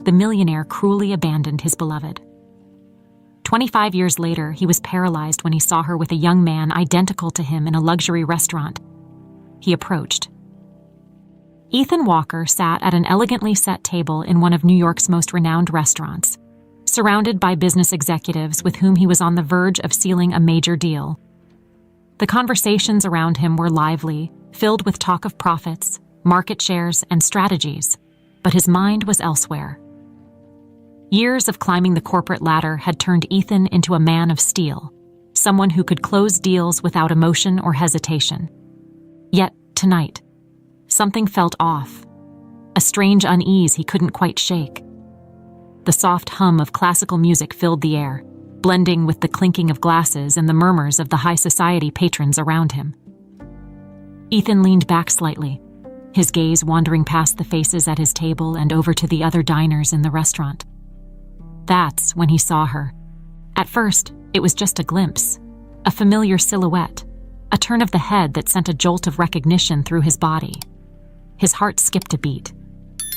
the millionaire cruelly abandoned his beloved. 25 years later, he was paralyzed when he saw her with a young man identical to him in a luxury restaurant. He approached. Ethan Walker sat at an elegantly set table in one of New York's most renowned restaurants, surrounded by business executives with whom he was on the verge of sealing a major deal. The conversations around him were lively, filled with talk of profits, market shares, and strategies, but his mind was elsewhere. Years of climbing the corporate ladder had turned Ethan into a man of steel, someone who could close deals without emotion or hesitation. Yet, tonight, something felt off, a strange unease he couldn't quite shake. The soft hum of classical music filled the air, blending with the clinking of glasses and the murmurs of the high society patrons around him. Ethan leaned back slightly, his gaze wandering past the faces at his table and over to the other diners in the restaurant. That's when he saw her. At first, it was just a glimpse, a familiar silhouette, a turn of the head that sent a jolt of recognition through his body. His heart skipped a beat.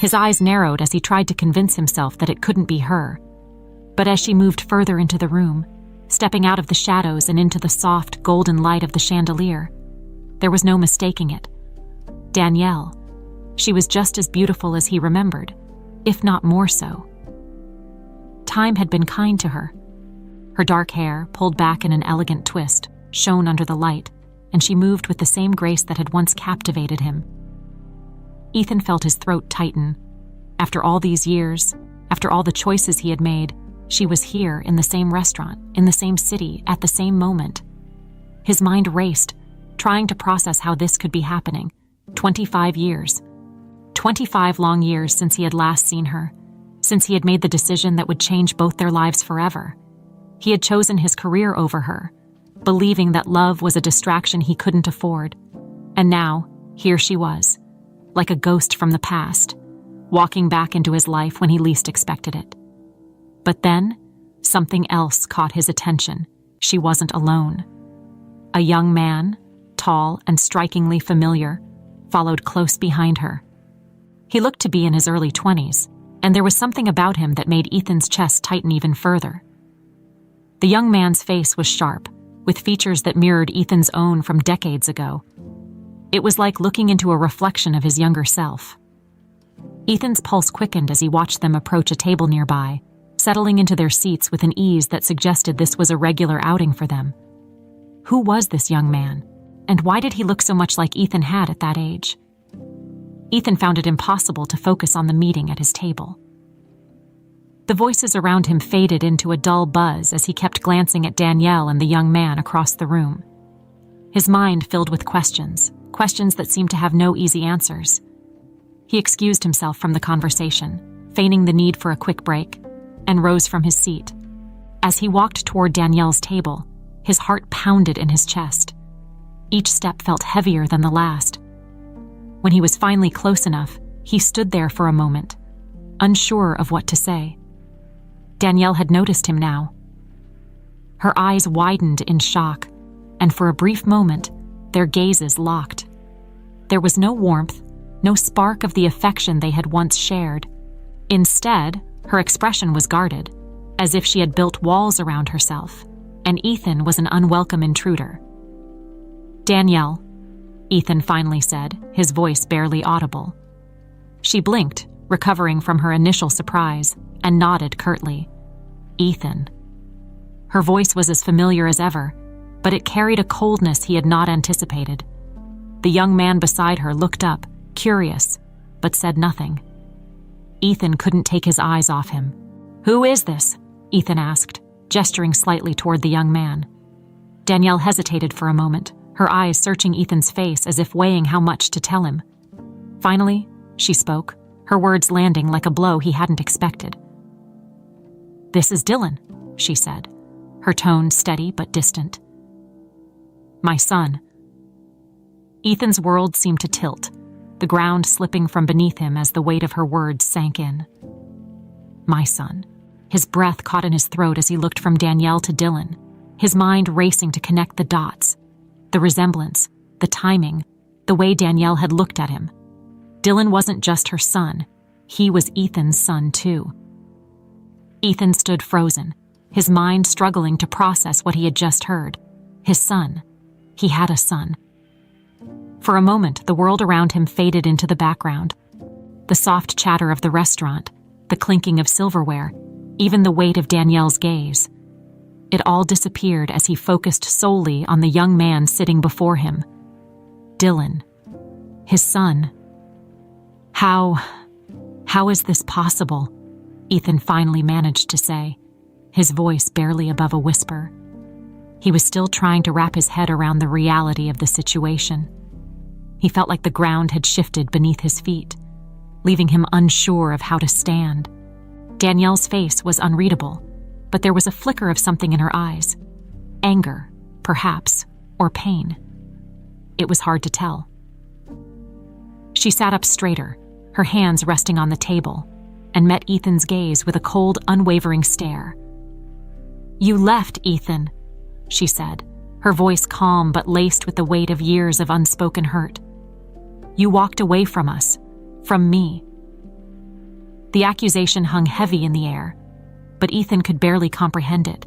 His eyes narrowed as he tried to convince himself that it couldn't be her. But as she moved further into the room, stepping out of the shadows and into the soft, golden light of the chandelier, there was no mistaking it. Danielle. She was just as beautiful as he remembered, if not more so. Time had been kind to her. Her dark hair, pulled back in an elegant twist, shone under the light, and she moved with the same grace that had once captivated him. Ethan felt his throat tighten. After all these years, after all the choices he had made, she was here in the same restaurant, in the same city, at the same moment. His mind raced, trying to process how this could be happening. 25 years. 25 long years since he had last seen her, since he had made the decision that would change both their lives forever. He had chosen his career over her, believing that love was a distraction he couldn't afford. And now, here she was, like a ghost from the past, walking back into his life when he least expected it. But then, something else caught his attention. She wasn't alone. A young man, tall and strikingly familiar, followed close behind her. He looked to be in his early 20s, and there was something about him that made Ethan's chest tighten even further. The young man's face was sharp, with features that mirrored Ethan's own from decades ago. It was like looking into a reflection of his younger self. Ethan's pulse quickened as he watched them approach a table nearby, settling into their seats with an ease that suggested this was a regular outing for them. Who was this young man, and why did he look so much like Ethan had at that age? Ethan found it impossible to focus on the meeting at his table. The voices around him faded into a dull buzz as he kept glancing at Danielle and the young man across the room. His mind filled with questions that seemed to have no easy answers. He excused himself from the conversation, feigning the need for a quick break, and rose from his seat. As he walked toward Danielle's table, his heart pounded in his chest. Each step felt heavier than the last. When he was finally close enough, he stood there for a moment, unsure of what to say. Danielle had noticed him now. Her eyes widened in shock, and for a brief moment, their gazes locked. There was no warmth, no spark of the affection they had once shared. Instead, her expression was guarded, as if she had built walls around herself, and Ethan was an unwelcome intruder. "Danielle," Ethan finally said, his voice barely audible. She blinked, recovering from her initial surprise, and nodded curtly. "Ethan." Her voice was as familiar as ever, but it carried a coldness he had not anticipated. The young man beside her looked up, curious, but said nothing. Ethan couldn't take his eyes off him. "Who is this?" Ethan asked, gesturing slightly toward the young man. Danielle hesitated for a moment, her eyes searching Ethan's face as if weighing how much to tell him. Finally, she spoke, her words landing like a blow he hadn't expected. "This is Dylan," she said, her tone steady but distant. "My son." Ethan's world seemed to tilt, the ground slipping from beneath him as the weight of her words sank in. "My son." His breath caught in his throat as he looked from Danielle to Dylan, his mind racing to connect the dots. The resemblance, the timing, the way Danielle had looked at him. Dylan wasn't just her son. He was Ethan's son, too. Ethan stood frozen, his mind struggling to process what he had just heard. His son. He had a son. For a moment, the world around him faded into the background. The soft chatter of the restaurant, the clinking of silverware, even the weight of Danielle's gaze. It all disappeared as he focused solely on the young man sitting before him. Dylan. His son. How is this possible? Ethan finally managed to say, his voice barely above a whisper. He was still trying to wrap his head around the reality of the situation. He felt like the ground had shifted beneath his feet, leaving him unsure of how to stand. Danielle's face was unreadable, but there was a flicker of something in her eyes. Anger, perhaps, or pain. It was hard to tell. She sat up straighter, her hands resting on the table, and met Ethan's gaze with a cold, unwavering stare. "You left, Ethan," she said, her voice calm but laced with the weight of years of unspoken hurt. "You walked away from us, from me." The accusation hung heavy in the air, but Ethan could barely comprehend it.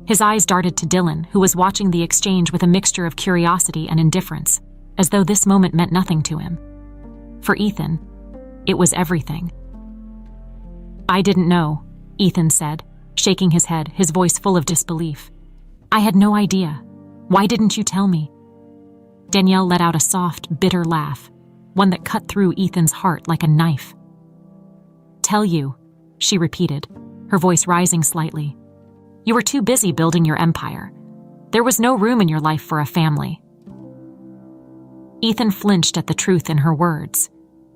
His eyes darted to Dylan, who was watching the exchange with a mixture of curiosity and indifference, as though this moment meant nothing to him. For Ethan, it was everything. "I didn't know," Ethan said, shaking his head, his voice full of disbelief. "I had no idea. Why didn't you tell me?" Danielle let out a soft, bitter laugh, one that cut through Ethan's heart like a knife. "Tell you," she repeated, her voice rising slightly. "You were too busy building your empire. There was no room in your life for a family." Ethan flinched at the truth in her words.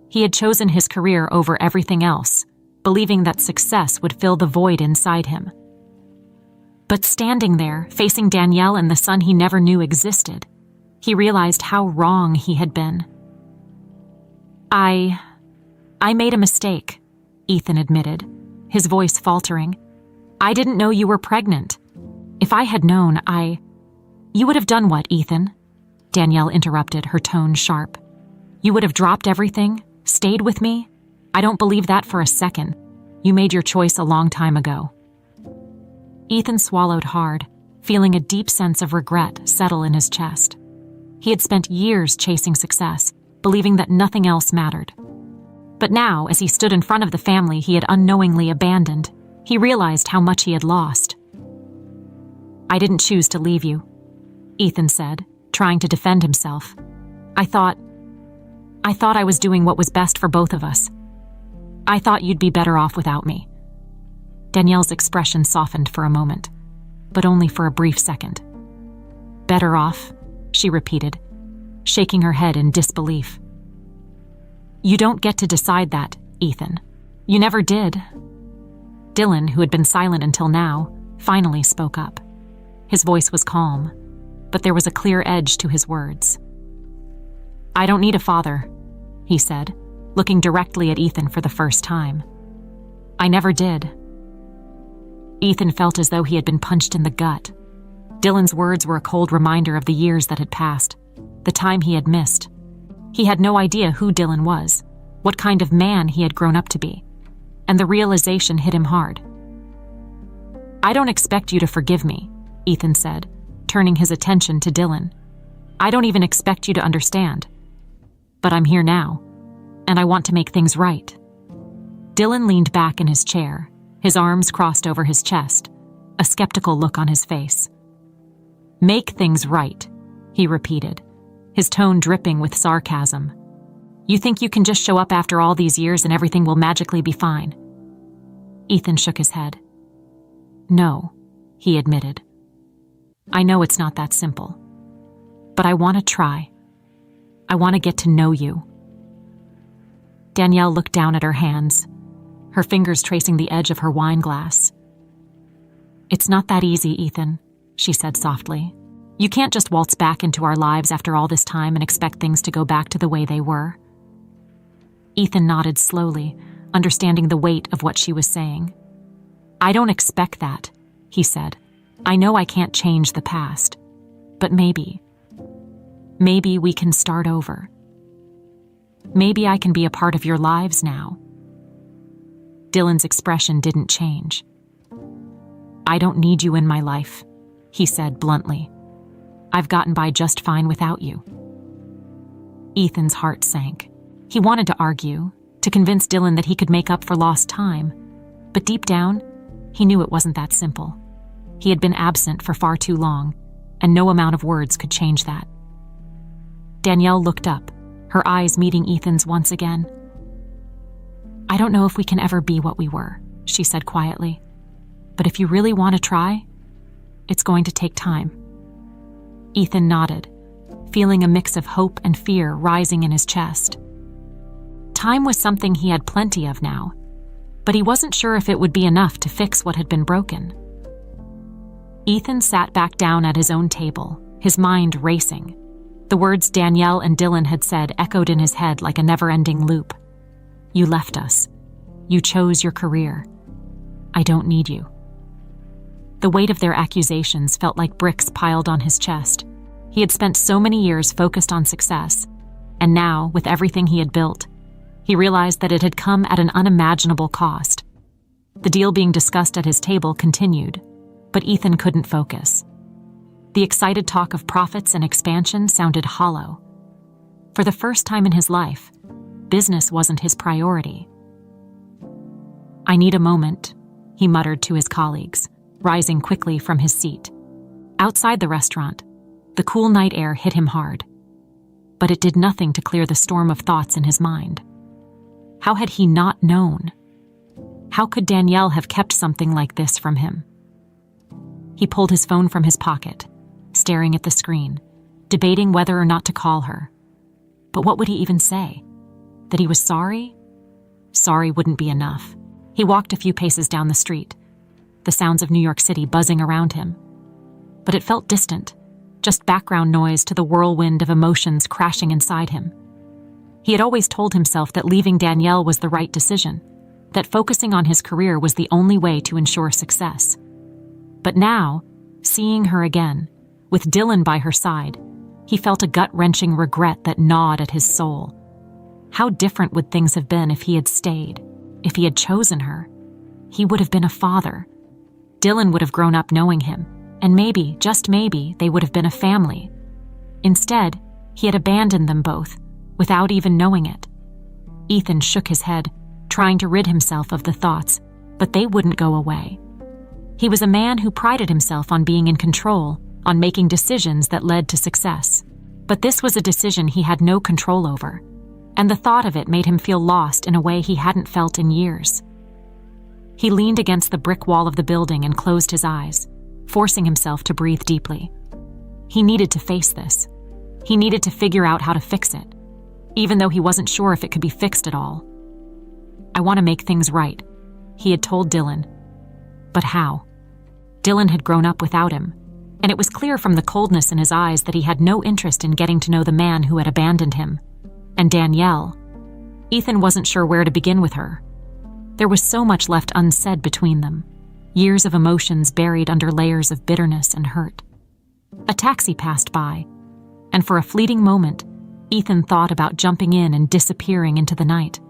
He had chosen his career over everything else, believing that success would fill the void inside him. But standing there, facing Danielle and the son he never knew existed, he realized how wrong he had been. I made a mistake," Ethan admitted, his voice faltering. "I didn't know you were pregnant. If I had known, You would have done what, Ethan?" Danielle interrupted, her tone sharp. "You would have dropped everything, stayed with me? I don't believe that for a second. You made your choice a long time ago." Ethan swallowed hard, feeling a deep sense of regret settle in his chest. He had spent years chasing success, believing that nothing else mattered. But now, as he stood in front of the family he had unknowingly abandoned, he realized how much he had lost. "I didn't choose to leave you," Ethan said, trying to defend himself. I thought I was doing what was best for both of us. I thought you'd be better off without me." Danielle's expression softened for a moment, but only for a brief second. "Better off?" she repeated, shaking her head in disbelief. "You don't get to decide that, Ethan. You never did." Dylan, who had been silent until now, finally spoke up. His voice was calm, but there was a clear edge to his words. "I don't need a father," he said, looking directly at Ethan for the first time. "I never did." Ethan felt as though he had been punched in the gut. Dylan's words were a cold reminder of the years that had passed, the time he had missed. He had no idea who Dylan was, what kind of man he had grown up to be, and the realization hit him hard. "I don't expect you to forgive me," Ethan said, turning his attention to Dylan. "I don't even expect you to understand. But I'm here now, and I want to make things right." Dylan leaned back in his chair, his arms crossed over his chest, a skeptical look on his face. "Make things right," he repeated, his tone dripping with sarcasm. "You think you can just show up after all these years and everything will magically be fine?" Ethan shook his head. "No," he admitted. "I know it's not that simple. But I want to try. I want to get to know you." Danielle looked down at her hands, her fingers tracing the edge of her wine glass. "It's not that easy, Ethan," she said softly. "You can't just waltz back into our lives after all this time and expect things to go back to the way they were." Ethan nodded slowly, understanding the weight of what she was saying. "I don't expect that," he said. "I know I can't change the past, but maybe we can start over. Maybe I can be a part of your lives now." Dylan's expression didn't change, "I don't need you in my life," he said bluntly. "I've gotten by just fine without you." Ethan's heart sank. He wanted to argue, to convince Dylan that he could make up for lost time, but deep down, he knew it wasn't that simple. He had been absent for far too long, and no amount of words could change that. Danielle looked up, her eyes meeting Ethan's once again. "I don't know if we can ever be what we were," she said quietly. "But if you really want to try, it's going to take time." Ethan nodded, feeling a mix of hope and fear rising in his chest. Time was something he had plenty of now, but he wasn't sure if it would be enough to fix what had been broken. Ethan sat back down at his own table, his mind racing. The words Danielle and Dylan had said echoed in his head like a never-ending loop. "You left us. You chose your career. I don't need you." The weight of their accusations felt like bricks piled on his chest. He had spent so many years focused on success, and now, with everything he had built, he realized that it had come at an unimaginable cost. The deal being discussed at his table continued, but Ethan couldn't focus. The excited talk of profits and expansion sounded hollow. For the first time in his life, business wasn't his priority. "I need a moment," he muttered to his colleagues, rising quickly from his seat. Outside the restaurant, the cool night air hit him hard, but it did nothing to clear the storm of thoughts in his mind. How had he not known? How could Danielle have kept something like this from him? He pulled his phone from his pocket, staring at the screen, debating whether or not to call her. But what would he even say? That he was sorry? Sorry wouldn't be enough. He walked a few paces down the street, the sounds of New York City buzzing around him. But it felt distant, just background noise to the whirlwind of emotions crashing inside him. He had always told himself that leaving Danielle was the right decision, that focusing on his career was the only way to ensure success. But now, seeing her again, with Dylan by her side, he felt a gut-wrenching regret that gnawed at his soul. How different would things have been if he had stayed, if he had chosen her? He would have been a father. Dylan would have grown up knowing him, and maybe, just maybe, they would have been a family. Instead, he had abandoned them both, without even knowing it. Ethan shook his head, trying to rid himself of the thoughts, but they wouldn't go away. He was a man who prided himself on being in control, on making decisions that led to success. But this was a decision he had no control over, and the thought of it made him feel lost in a way he hadn't felt in years. He leaned against the brick wall of the building and closed his eyes, forcing himself to breathe deeply. He needed to face this. He needed to figure out how to fix it, even though he wasn't sure if it could be fixed at all. "I want to make things right," he had told Dylan. But how? Dylan had grown up without him, and it was clear from the coldness in his eyes that he had no interest in getting to know the man who had abandoned him. And Danielle. Ethan wasn't sure where to begin with her. There was so much left unsaid between them, years of emotions buried under layers of bitterness and hurt. A taxi passed by, and for a fleeting moment, Ethan thought about jumping in and disappearing into the night.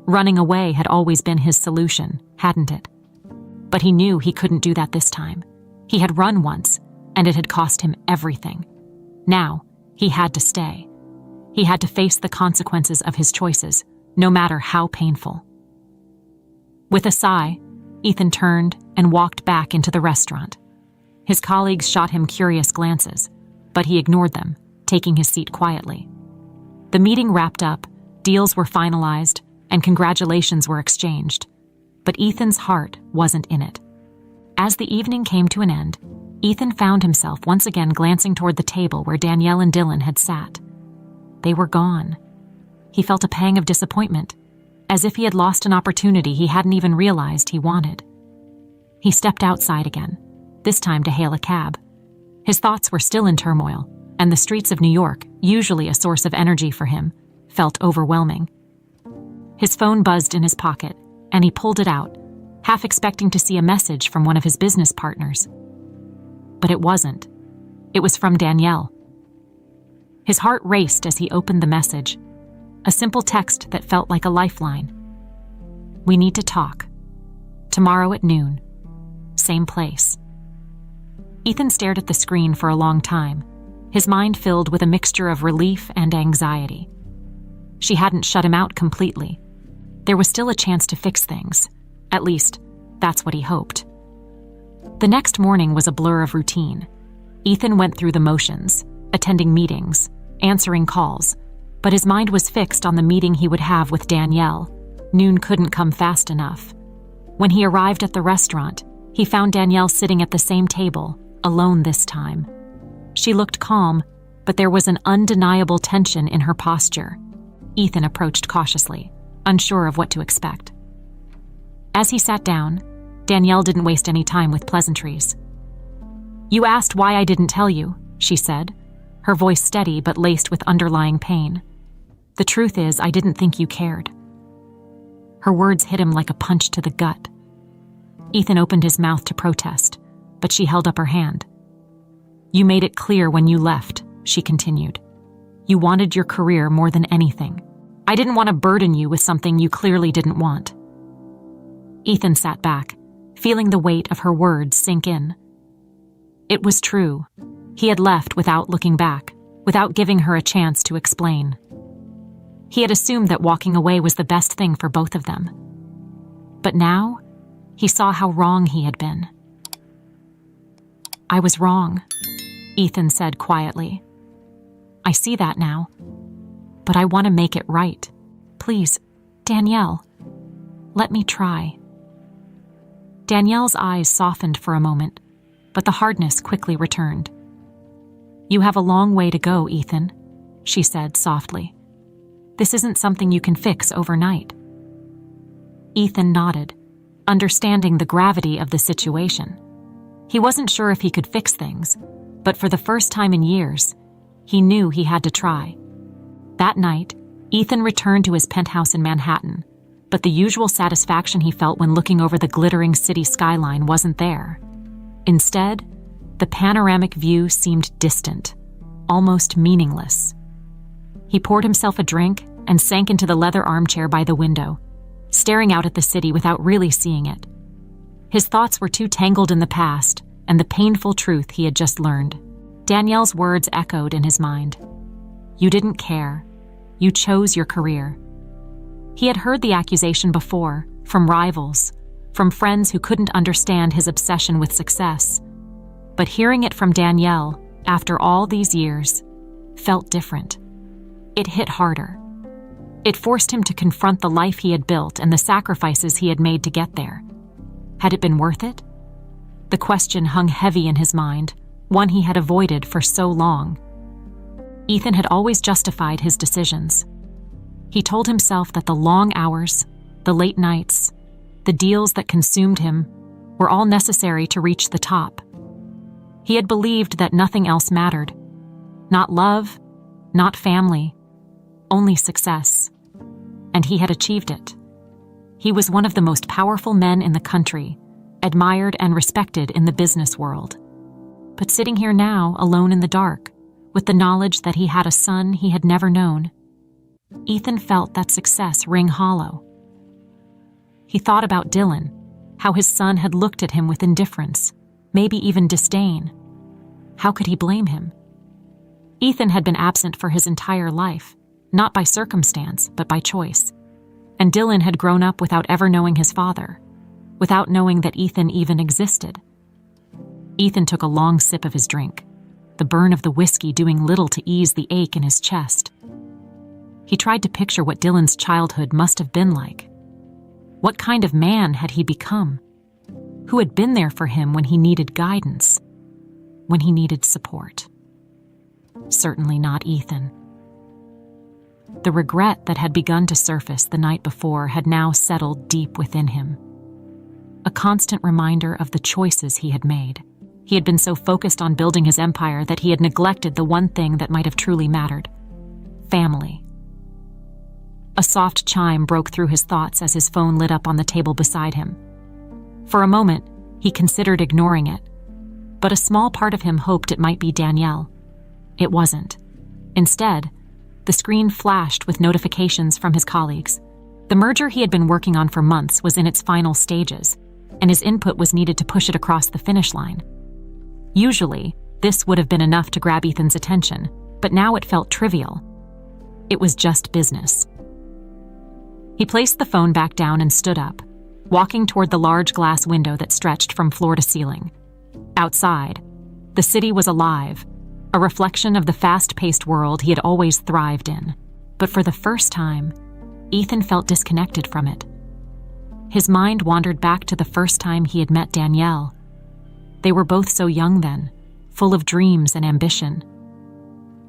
Running away had always been his solution, hadn't it? But he knew he couldn't do that this time. He had run once, and it had cost him everything. Now, he had to stay. He had to face the consequences of his choices, no matter how painful. With a sigh, Ethan turned and walked back into the restaurant. His colleagues shot him curious glances, but he ignored them, taking his seat quietly. The meeting wrapped up, deals were finalized, and congratulations were exchanged. But Ethan's heart wasn't in it. As the evening came to an end, Ethan found himself once again glancing toward the table where Danielle and Dylan had sat. They were gone. He felt a pang of disappointment, as if he had lost an opportunity he hadn't even realized he wanted. He stepped outside again, this time to hail a cab. His thoughts were still in turmoil, and the streets of New York, usually a source of energy for him, felt overwhelming. His phone buzzed in his pocket, and he pulled it out, half expecting to see a message from one of his business partners. But it wasn't. It was from Danielle. His heart raced as he opened the message, a simple text that felt like a lifeline. "We need to talk. Tomorrow at noon. same place. Ethan stared at the screen for a long time, his mind filled with a mixture of relief and anxiety. She hadn't shut him out completely. There was still a chance to fix things. At least, that's what he hoped. The next morning was a blur of routine. Ethan went through the motions, attending meetings, answering calls, but his mind was fixed on the meeting he would have with Danielle. Noon couldn't come fast enough. When he arrived at the restaurant, he found Danielle sitting at the same table, alone this time. She looked calm, but there was an undeniable tension in her posture. Ethan approached cautiously, unsure of what to expect. As he sat down, Danielle didn't waste any time with pleasantries. "You asked why I didn't tell you," she said, her voice steady but laced with underlying pain. "The truth is, I didn't think you cared." Her words hit him like a punch to the gut. Ethan opened his mouth to protest, but she held up her hand. "You made it clear when you left," she continued. "You wanted your career more than anything. I didn't want to burden you with something you clearly didn't want." Ethan sat back, feeling the weight of her words sink in. It was true. He had left without looking back, without giving her a chance to explain. He had assumed that walking away was the best thing for both of them. But now, he saw how wrong he had been. "I was wrong," Ethan said quietly. "I see that now, but I want to make it right. Please, Danielle, let me try." Danielle's eyes softened for a moment, but the hardness quickly returned. "You have a long way to go, Ethan," she said softly. "This isn't something you can fix overnight." Ethan nodded, understanding the gravity of the situation. He wasn't sure if he could fix things, but for the first time in years, he knew he had to try. That night, Ethan returned to his penthouse in Manhattan, but the usual satisfaction he felt when looking over the glittering city skyline wasn't there. Instead, the panoramic view seemed distant, almost meaningless. He poured himself a drink and sank into the leather armchair by the window, staring out at the city without really seeing it. His thoughts were too tangled in the past and the painful truth he had just learned. Danielle's words echoed in his mind. "You didn't care. You chose your career." He had heard the accusation before, from rivals, from friends who couldn't understand his obsession with success. But hearing it from Danielle, after all these years, felt different. It hit harder. It forced him to confront the life he had built and the sacrifices he had made to get there. Had it been worth it? The question hung heavy in his mind, one he had avoided for so long. Ethan had always justified his decisions. He told himself that the long hours, the late nights, the deals that consumed him were all necessary to reach the top. He had believed that nothing else mattered. Not love, not family, only success. And he had achieved it. He was one of the most powerful men in the country, admired and respected in the business world. But sitting here now, alone in the dark, with the knowledge that he had a son he had never known, Ethan felt that success ring hollow. He thought about Dylan, how his son had looked at him with indifference, maybe even disdain. How could he blame him? Ethan had been absent for his entire life, not by circumstance, but by choice. And Dylan had grown up without ever knowing his father, without knowing that Ethan even existed. Ethan took a long sip of his drink, the burn of the whiskey doing little to ease the ache in his chest. He tried to picture what Dylan's childhood must have been like. What kind of man had he become? Who had been there for him when he needed guidance, when he needed support? Certainly not Ethan. The regret that had begun to surface the night before had now settled deep within him. A constant reminder of the choices he had made. He had been so focused on building his empire that he had neglected the one thing that might have truly mattered: family. A soft chime broke through his thoughts as his phone lit up on the table beside him. For a moment, he considered ignoring it, but a small part of him hoped it might be Danielle. It wasn't. Instead, the screen flashed with notifications from his colleagues. The merger he had been working on for months was in its final stages, and his input was needed to push it across the finish line. Usually, this would have been enough to grab Ethan's attention, but now it felt trivial. It was just business. He placed the phone back down and stood up, walking toward the large glass window that stretched from floor to ceiling. Outside, the city was alive, a reflection of the fast-paced world he had always thrived in. But for the first time, Ethan felt disconnected from it. His mind wandered back to the first time he had met Danielle. They were both so young then, full of dreams and ambition.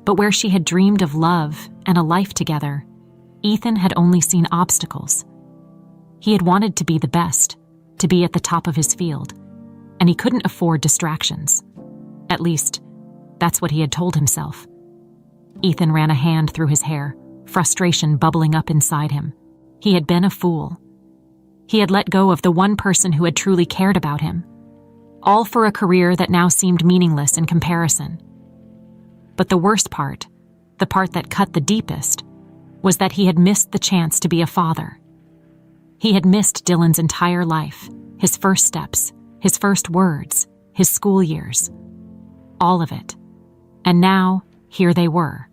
But where she had dreamed of love and a life together, Ethan had only seen obstacles. He had wanted to be the best, to be at the top of his field, and he couldn't afford distractions. At least, that's what he had told himself. Ethan ran a hand through his hair, frustration bubbling up inside him. He had been a fool. He had let go of the one person who had truly cared about him, all for a career that now seemed meaningless in comparison. But the worst part, the part that cut the deepest, was that he had missed the chance to be a father. He had missed Dylan's entire life, his first steps, his first words, his school years. All of it. And now, here they were.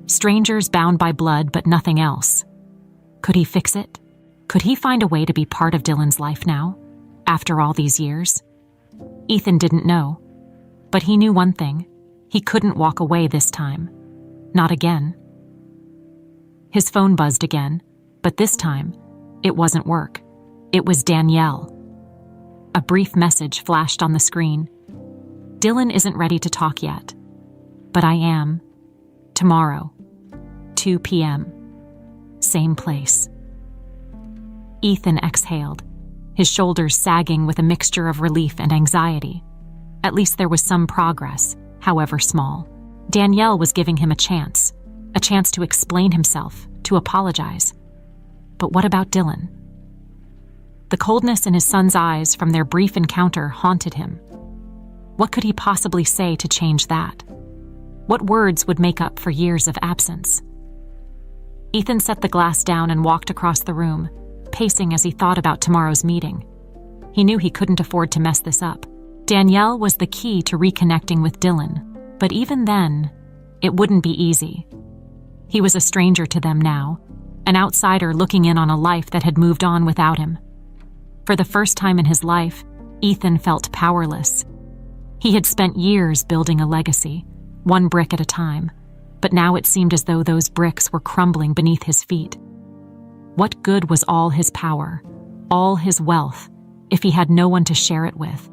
Strangers bound by blood but nothing else. Could he fix it? Could he find a way to be part of Dylan's life now, after all these years? Ethan didn't know. But he knew one thing. He couldn't walk away this time. Not again. His phone buzzed again, but this time, it wasn't work. It was Danielle. A brief message flashed on the screen. Dylan isn't ready to talk yet, but I am. Tomorrow, 2 p.m., same place. Ethan exhaled, his shoulders sagging with a mixture of relief and anxiety. At least there was some progress, however small. Danielle was giving him a chance to explain himself, to apologize. But what about Dylan? The coldness in his son's eyes from their brief encounter haunted him. What could he possibly say to change that? What words would make up for years of absence? Ethan set the glass down and walked across the room, pacing as he thought about tomorrow's meeting. He knew he couldn't afford to mess this up. Danielle was the key to reconnecting with Dylan, but even then, it wouldn't be easy. He was a stranger to them now, an outsider looking in on a life that had moved on without him. For the first time in his life, Ethan felt powerless. He had spent years building a legacy, one brick at a time, but now it seemed as though those bricks were crumbling beneath his feet. What good was all his power, all his wealth, if he had no one to share it with?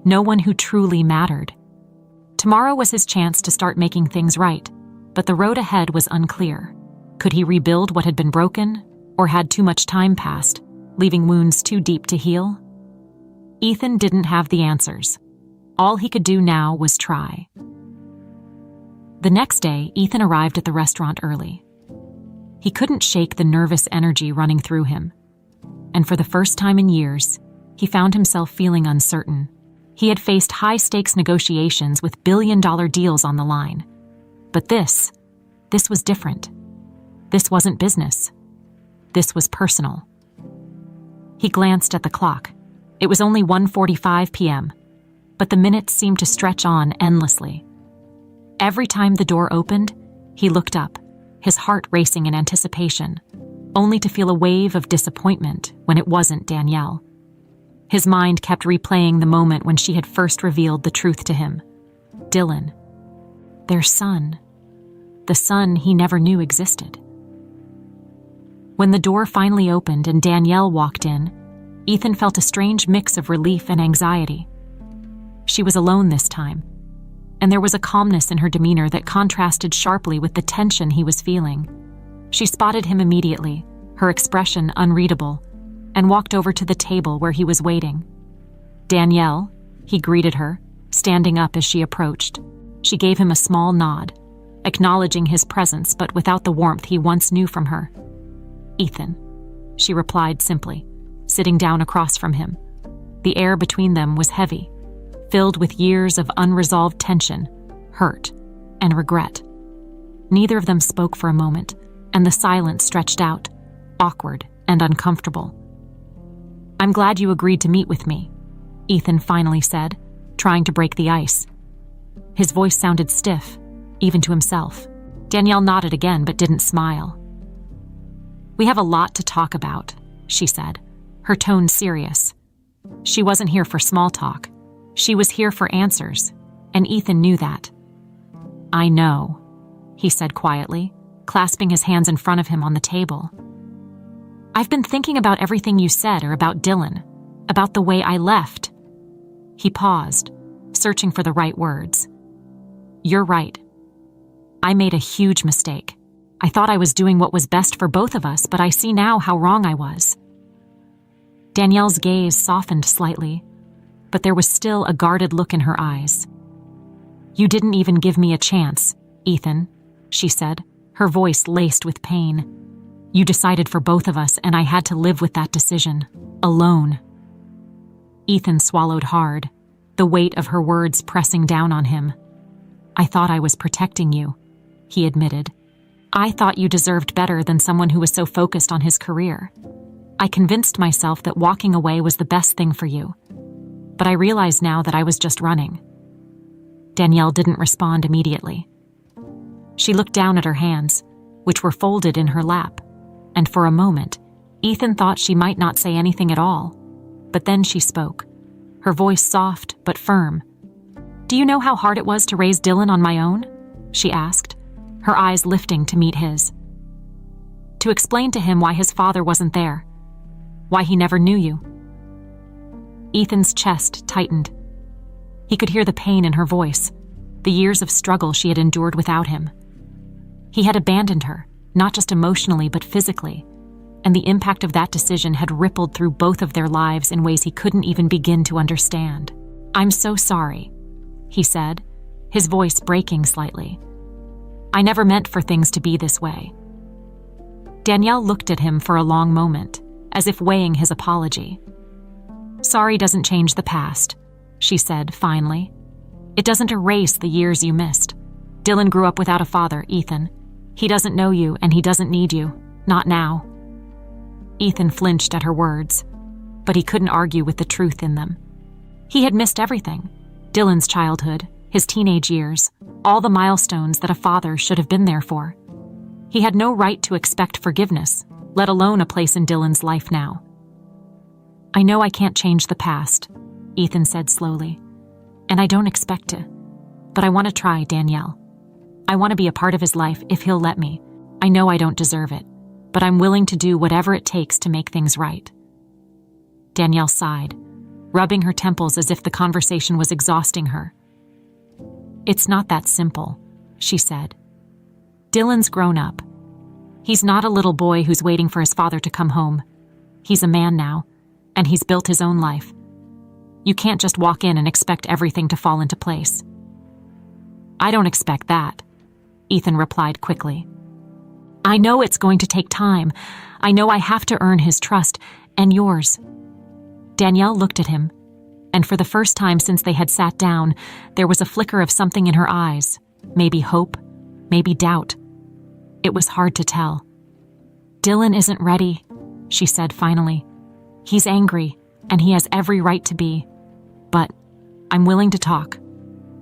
No one who truly mattered. Tomorrow was his chance to start making things right, but the road ahead was unclear. Could he rebuild what had been broken, or had too much time passed, leaving wounds too deep to heal? Ethan didn't have the answers. All he could do now was try. The next day, Ethan arrived at the restaurant early. He couldn't shake the nervous energy running through him. And for the first time in years, he found himself feeling uncertain. He had faced high-stakes negotiations with billion-dollar deals on the line. But this was different. This wasn't business. This was personal. He glanced at the clock. It was only 1:45 p.m., but the minutes seemed to stretch on endlessly. Every time the door opened, he looked up, his heart racing in anticipation, only to feel a wave of disappointment when it wasn't Danielle. His mind kept replaying the moment when she had first revealed the truth to him. Dylan. Their son. The son he never knew existed. When the door finally opened and Danielle walked in, Ethan felt a strange mix of relief and anxiety. She was alone this time, and there was a calmness in her demeanor that contrasted sharply with the tension he was feeling. She spotted him immediately, her expression unreadable, and walked over to the table where he was waiting. "Danielle," he greeted her, standing up as she approached. She gave him a small nod, acknowledging his presence but without the warmth he once knew from her. "Ethan," she replied simply, sitting down across from him. The air between them was heavy, filled with years of unresolved tension, hurt, and regret. Neither of them spoke for a moment, and the silence stretched out, awkward and uncomfortable. "I'm glad you agreed to meet with me," Ethan finally said, trying to break the ice. His voice sounded stiff, even to himself. Danielle nodded again but didn't smile. "We have a lot to talk about," she said, her tone serious. She wasn't here for small talk. She was here for answers, and Ethan knew that. "I know," he said quietly, clasping his hands in front of him on the table. "I've been thinking about everything you said or about Dylan, about the way I left." He paused, searching for the right words. "You're right. I made a huge mistake. I thought I was doing what was best for both of us, but I see now how wrong I was." Danielle's gaze softened slightly, but there was still a guarded look in her eyes. "You didn't even give me a chance, Ethan," she said, her voice laced with pain. "You decided for both of us, and I had to live with that decision, alone." Ethan swallowed hard, the weight of her words pressing down on him. "I thought I was protecting you," he admitted. "I thought you deserved better than someone who was so focused on his career. I convinced myself that walking away was the best thing for you. But I realize now that I was just running." Danielle didn't respond immediately. She looked down at her hands, which were folded in her lap, and for a moment, Ethan thought she might not say anything at all. But then she spoke, her voice soft but firm. "Do you know how hard it was to raise Dylan on my own?" she asked, her eyes lifting to meet his. "To explain to him why his father wasn't there, why he never knew you." Ethan's chest tightened. He could hear the pain in her voice, the years of struggle she had endured without him. He had abandoned her, not just emotionally but physically, and the impact of that decision had rippled through both of their lives in ways he couldn't even begin to understand. "I'm so sorry," he said, his voice breaking slightly. "I never meant for things to be this way." Danielle looked at him for a long moment, as if weighing his apology. "Sorry doesn't change the past," she said finally. "It doesn't erase the years you missed. Dylan grew up without a father, Ethan. He doesn't know you and he doesn't need you. Not now." Ethan flinched at her words, but he couldn't argue with the truth in them. He had missed everything. Dylan's childhood, his teenage years, all the milestones that a father should have been there for. He had no right to expect forgiveness, let alone a place in Dylan's life now. "I know I can't change the past," Ethan said slowly, "and I don't expect to. But I want to try, Danielle. I want to be a part of his life if he'll let me. I know I don't deserve it, but I'm willing to do whatever it takes to make things right." Danielle sighed, rubbing her temples as if the conversation was exhausting her. "It's not that simple," she said. "Dylan's grown up. He's not a little boy who's waiting for his father to come home. He's a man now, and he's built his own life. You can't just walk in and expect everything to fall into place." "I don't expect that," Ethan replied quickly. "I know it's going to take time. I know I have to earn his trust, and yours." Danielle looked at him, and for the first time since they had sat down, there was a flicker of something in her eyes, maybe hope, maybe doubt. It was hard to tell. "Dylan isn't ready," she said finally. "He's angry, and he has every right to be. But I'm willing to talk.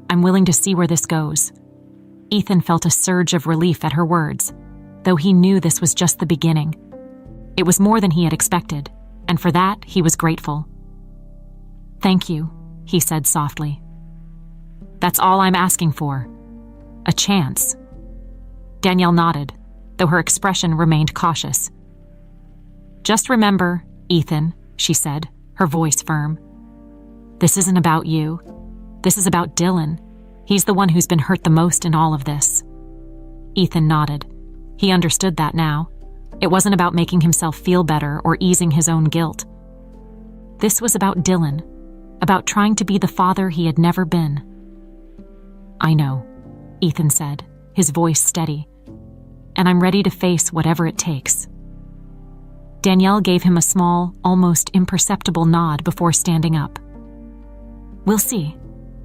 I'm willing to see where this goes." Ethan felt a surge of relief at her words, though he knew this was just the beginning. It was more than he had expected, and for that he was grateful. "Thank you," he said softly. "That's all I'm asking for. A chance." Danielle nodded, though her expression remained cautious. "Just remember, Ethan," she said, her voice firm. "This isn't about you. This is about Dylan. He's the one who's been hurt the most in all of this." Ethan nodded. He understood that now. It wasn't about making himself feel better or easing his own guilt. This was about Dylan, about trying to be the father he had never been. "I know," Ethan said, his voice steady, "and I'm ready to face whatever it takes." Danielle gave him a small, almost imperceptible nod before standing up. "We'll see,"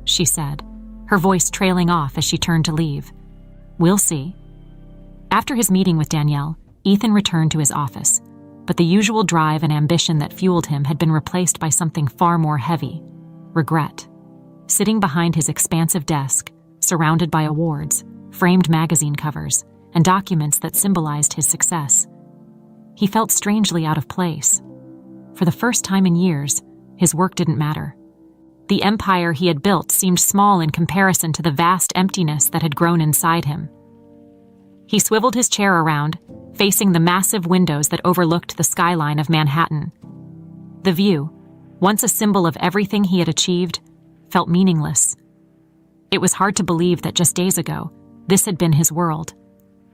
she said, her voice trailing off as she turned to leave. "We'll see." After his meeting with Danielle, Ethan returned to his office. but the usual drive and ambition that fueled him had been replaced by something far more heavy: regret. Sitting behind his expansive desk, surrounded by awards, framed magazine covers, and documents that symbolized his success, he felt strangely out of place. For the first time in years, his work didn't matter. The empire he had built seemed small in comparison to the vast emptiness that had grown inside him. He swiveled his chair around, facing the massive windows that overlooked the skyline of Manhattan. The view, once a symbol of everything he had achieved, felt meaningless. It was hard to believe that just days ago, this had been his world: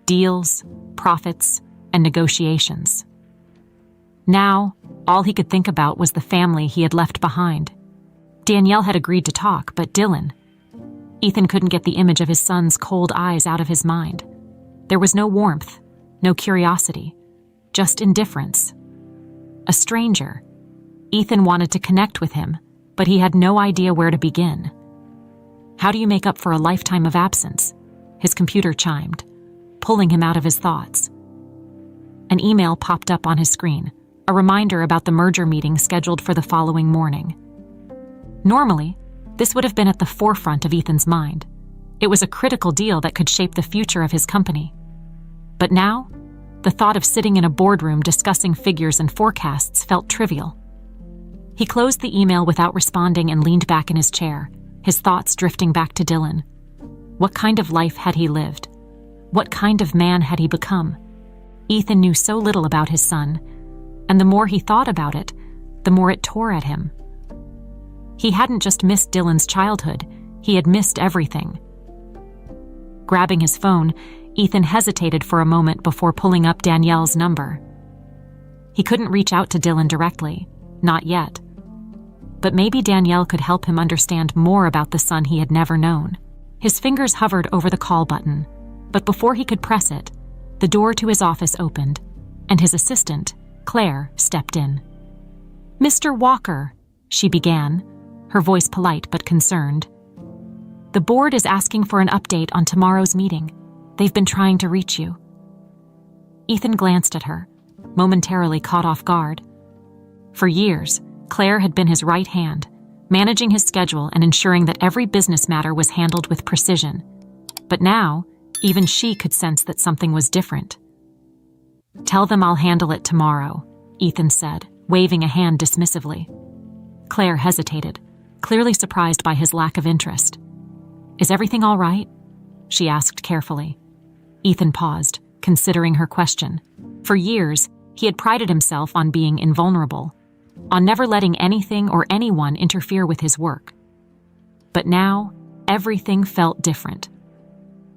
deals, profits, and negotiations. Now, all he could think about was the family he had left behind. Danielle had agreed to talk, but Dylan... Ethan couldn't get the image of his son's cold eyes out of his mind. There was no warmth, no curiosity, just indifference. A stranger. Ethan wanted to connect with him, but he had no idea where to begin. How do you make up for a lifetime of absence? His computer chimed, pulling him out of his thoughts. An email popped up on his screen, a reminder about the merger meeting scheduled for the following morning. Normally, this would have been at the forefront of Ethan's mind. It was a critical deal that could shape the future of his company. But now, the thought of sitting in a boardroom discussing figures and forecasts felt trivial. He closed the email without responding and leaned back in his chair, his thoughts drifting back to Dylan. What kind of life had he lived? What kind of man had he become? Ethan knew so little about his son, and the more he thought about it, the more it tore at him. He hadn't just missed Dylan's childhood, he had missed everything. Grabbing his phone, Ethan hesitated for a moment before pulling up Danielle's number. He couldn't reach out to Dylan directly, not yet. But maybe Danielle could help him understand more about the son he had never known. His fingers hovered over the call button, but before he could press it, the door to his office opened, and his assistant, Claire, stepped in. "Mr. Walker," she began, her voice polite but concerned. "The board is asking for an update on tomorrow's meeting. They've been trying to reach you." Ethan glanced at her, momentarily caught off guard. For years, Claire had been his right hand, managing his schedule and ensuring that every business matter was handled with precision. But now, even she could sense that something was different. "Tell them I'll handle it tomorrow," Ethan said, waving a hand dismissively. Claire hesitated, clearly surprised by his lack of interest. "Is everything all right?" she asked carefully. Ethan paused, considering her question. For years, he had prided himself on being invulnerable, on never letting anything or anyone interfere with his work. But now, everything felt different.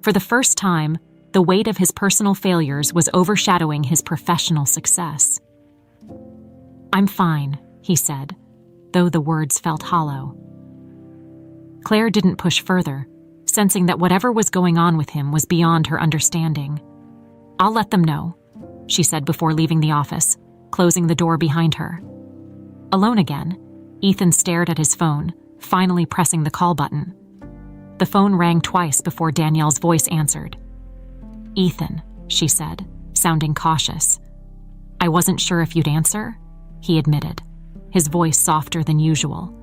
For the first time, the weight of his personal failures was overshadowing his professional success. "I'm fine," he said, though the words felt hollow. Claire didn't push further, sensing that whatever was going on with him was beyond her understanding. "I'll let them know," she said before leaving the office, closing the door behind her. Alone again, Ethan stared at his phone, finally pressing the call button. The phone rang twice before Danielle's voice answered. "Ethan," she said, sounding cautious. "I wasn't sure if you'd answer," he admitted, his voice softer than usual.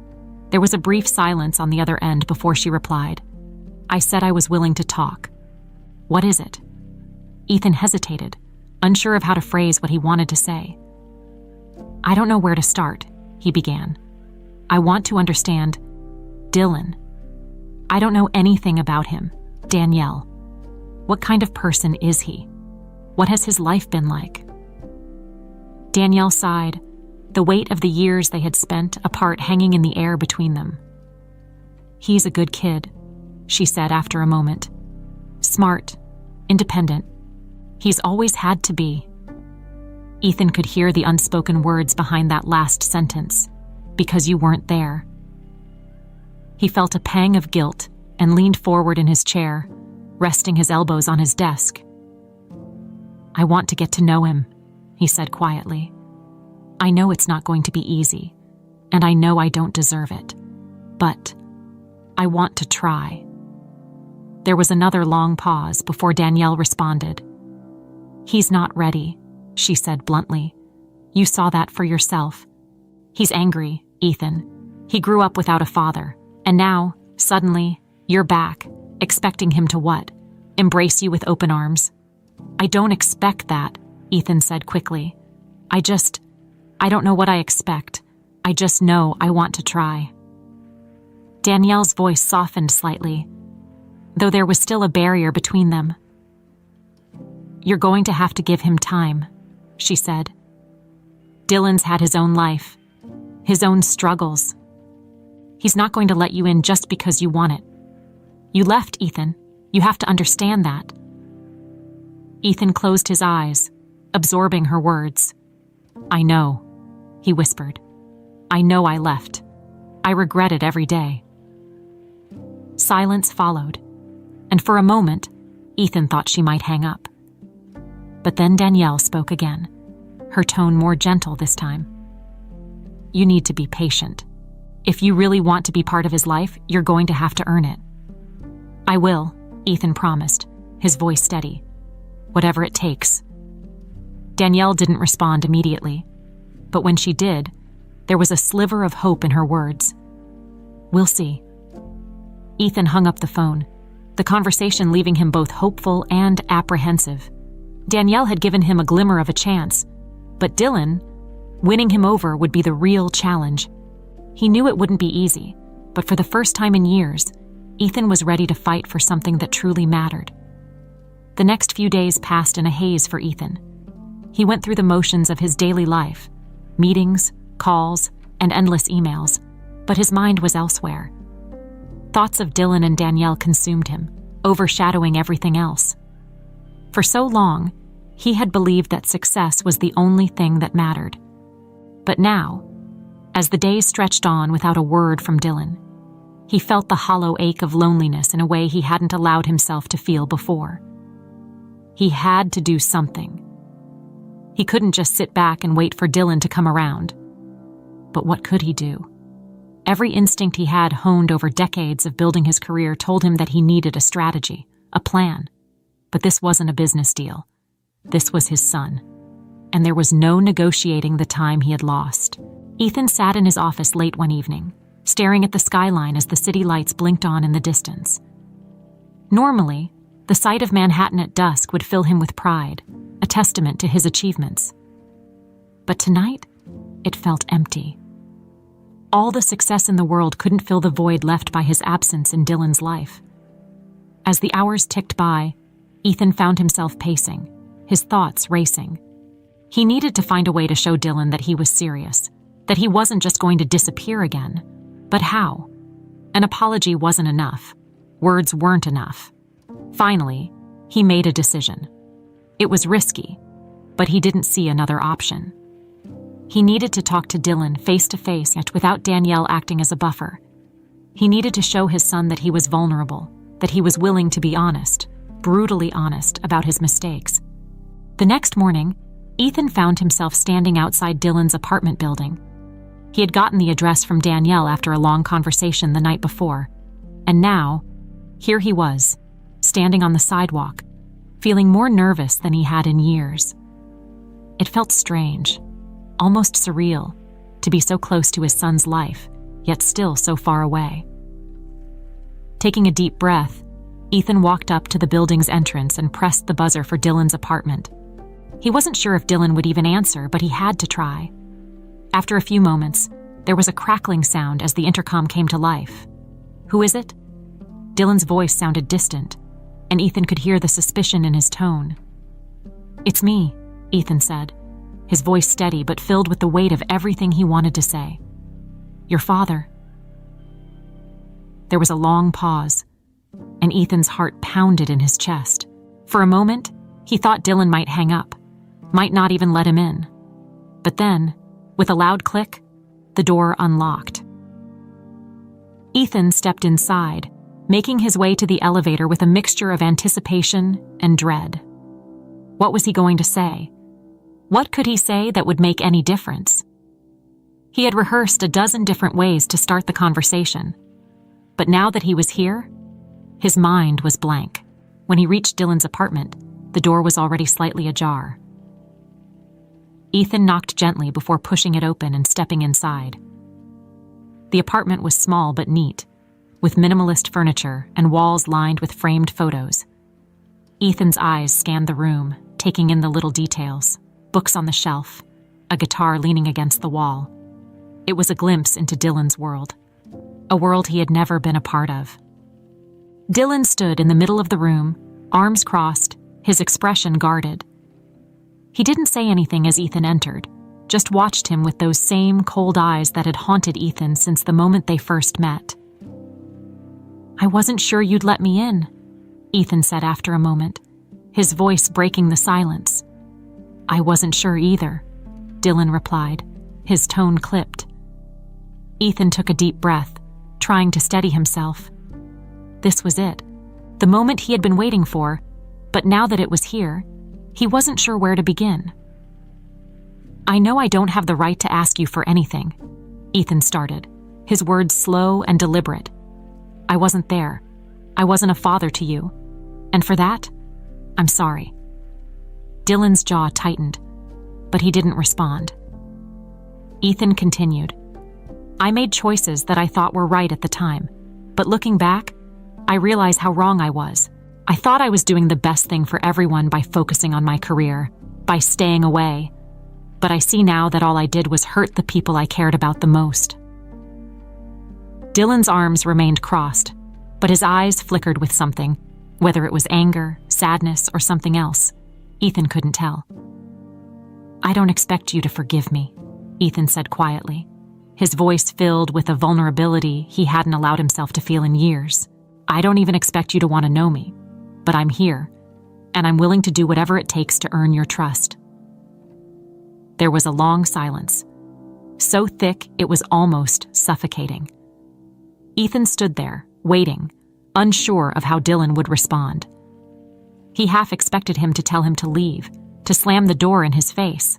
There was a brief silence on the other end before she replied. "I said I was willing to talk. What is it?" Ethan hesitated, unsure of how to phrase what he wanted to say. "I don't know where to start," he began. "I want to understand Dylan. I don't know anything about him. Danielle. What kind of person is he? What has his life been like?" Danielle sighed, the weight of the years they had spent apart hanging in the air between them. "He's a good kid," she said after a moment. "Smart, independent. He's always had to be." Ethan could hear the unspoken words behind that last sentence, "because you weren't there." He felt a pang of guilt and leaned forward in his chair, resting his elbows on his desk. "I want to get to know him," he said quietly. "I know it's not going to be easy, and I know I don't deserve it, but I want to try." There was another long pause before Danielle responded. "He's not ready," she said bluntly. You saw that for yourself. He's angry, Ethan. He grew up without a father, and now, suddenly, you're back, expecting him to what? Embrace you with open arms? I don't expect that, Ethan said quickly. I don't know what I expect. I just know I want to try. Danielle's voice softened slightly, though there was still a barrier between them. You're going to have to give him time, she said. Dylan's had his own life, his own struggles. He's not going to let you in just because you want it. You left, Ethan. You have to understand that. Ethan closed his eyes, absorbing her words. I know, he whispered. I know I left. I regret it every day. Silence followed, and for a moment, Ethan thought she might hang up. But then Danielle spoke again, her tone more gentle this time. You need to be patient. If you really want to be part of his life, you're going to have to earn it. I will, Ethan promised, his voice steady. Whatever it takes. Danielle didn't respond immediately, but when she did, there was a sliver of hope in her words. We'll see. Ethan hung up the phone, the conversation leaving him both hopeful and apprehensive. Danielle had given him a glimmer of a chance, but Dylan, winning him over would be the real challenge. He knew it wouldn't be easy, but for the first time in years, Ethan was ready to fight for something that truly mattered. The next few days passed in a haze for Ethan. He went through the motions of his daily life, meetings, calls, and endless emails, but his mind was elsewhere. Thoughts of Dylan and Danielle consumed him, overshadowing everything else. For so long, he had believed that success was the only thing that mattered. But now, as the days stretched on without a word from Dylan, he felt the hollow ache of loneliness in a way he hadn't allowed himself to feel before. He had to do something. He couldn't just sit back and wait for Dylan to come around. But what could he do? Every instinct he had honed over decades of building his career told him that he needed a strategy, a plan. But this wasn't a business deal. This was his son. And there was no negotiating the time he had lost. Ethan sat in his office late one evening, staring at the skyline as the city lights blinked on in the distance. Normally, the sight of Manhattan at dusk would fill him with pride, a testament to his achievements. But tonight, it felt empty. All the success in the world couldn't fill the void left by his absence in Dylan's life. As the hours ticked by, Ethan found himself pacing, his thoughts racing. He needed to find a way to show Dylan that he was serious, that he wasn't just going to disappear again. But how? An apology wasn't enough. Words weren't enough. Finally, he made a decision. It was risky, but he didn't see another option. He needed to talk to Dylan face to face, yet without Danielle acting as a buffer. He needed to show his son that he was vulnerable, that he was willing to be honest, brutally honest about his mistakes. The next morning, Ethan found himself standing outside Dylan's apartment building. He had gotten the address from Danielle after a long conversation the night before, and now, here he was, standing on the sidewalk, feeling more nervous than he had in years. It felt strange, almost surreal, to be so close to his son's life, yet still so far away. Taking a deep breath, Ethan walked up to the building's entrance and pressed the buzzer for Dylan's apartment. He wasn't sure if Dylan would even answer, but he had to try. After a few moments, there was a crackling sound as the intercom came to life. Who is it? Dylan's voice sounded distant, and Ethan could hear the suspicion in his tone. It's me, Ethan said, his voice steady but filled with the weight of everything he wanted to say. Your father. There was a long pause, and Ethan's heart pounded in his chest. For a moment, he thought Dylan might hang up, might not even let him in. But then, with a loud click, the door unlocked. Ethan stepped inside, making his way to the elevator with a mixture of anticipation and dread. What was he going to say? What could he say that would make any difference? He had rehearsed a dozen different ways to start the conversation, but now that he was here, his mind was blank. When he reached Dylan's apartment, the door was already slightly ajar. Ethan knocked gently before pushing it open and stepping inside. The apartment was small but neat, with minimalist furniture and walls lined with framed photos. Ethan's eyes scanned the room, taking in the little details: books on the shelf, a guitar leaning against the wall. It was a glimpse into Dylan's world, a world he had never been a part of. Dylan stood in the middle of the room, arms crossed, his expression guarded. He didn't say anything as Ethan entered, just watched him with those same cold eyes that had haunted Ethan since the moment they first met. "I wasn't sure you'd let me in," Ethan said after a moment, his voice breaking the silence. "I wasn't sure either," Dylan replied, his tone clipped. Ethan took a deep breath, trying to steady himself. This was it, the moment he had been waiting for, but now that it was here, he wasn't sure where to begin. "I know I don't have the right to ask you for anything," Ethan started, his words slow and deliberate. "I wasn't there. I wasn't a father to you. And for that, I'm sorry." Dylan's jaw tightened, but he didn't respond. Ethan continued, "I made choices that I thought were right at the time, but looking back, I realize how wrong I was. I thought I was doing the best thing for everyone by focusing on my career, by staying away, but I see now that all I did was hurt the people I cared about the most." Dylan's arms remained crossed, but his eyes flickered with something, whether it was anger, sadness, or something else. Ethan couldn't tell. "I don't expect you to forgive me," Ethan said quietly, his voice filled with a vulnerability he hadn't allowed himself to feel in years. "I don't even expect you to want to know me, but I'm here, and I'm willing to do whatever it takes to earn your trust." There was a long silence, so thick it was almost suffocating. Ethan stood there, waiting, unsure of how Dylan would respond. He half expected him to tell him to leave, to slam the door in his face,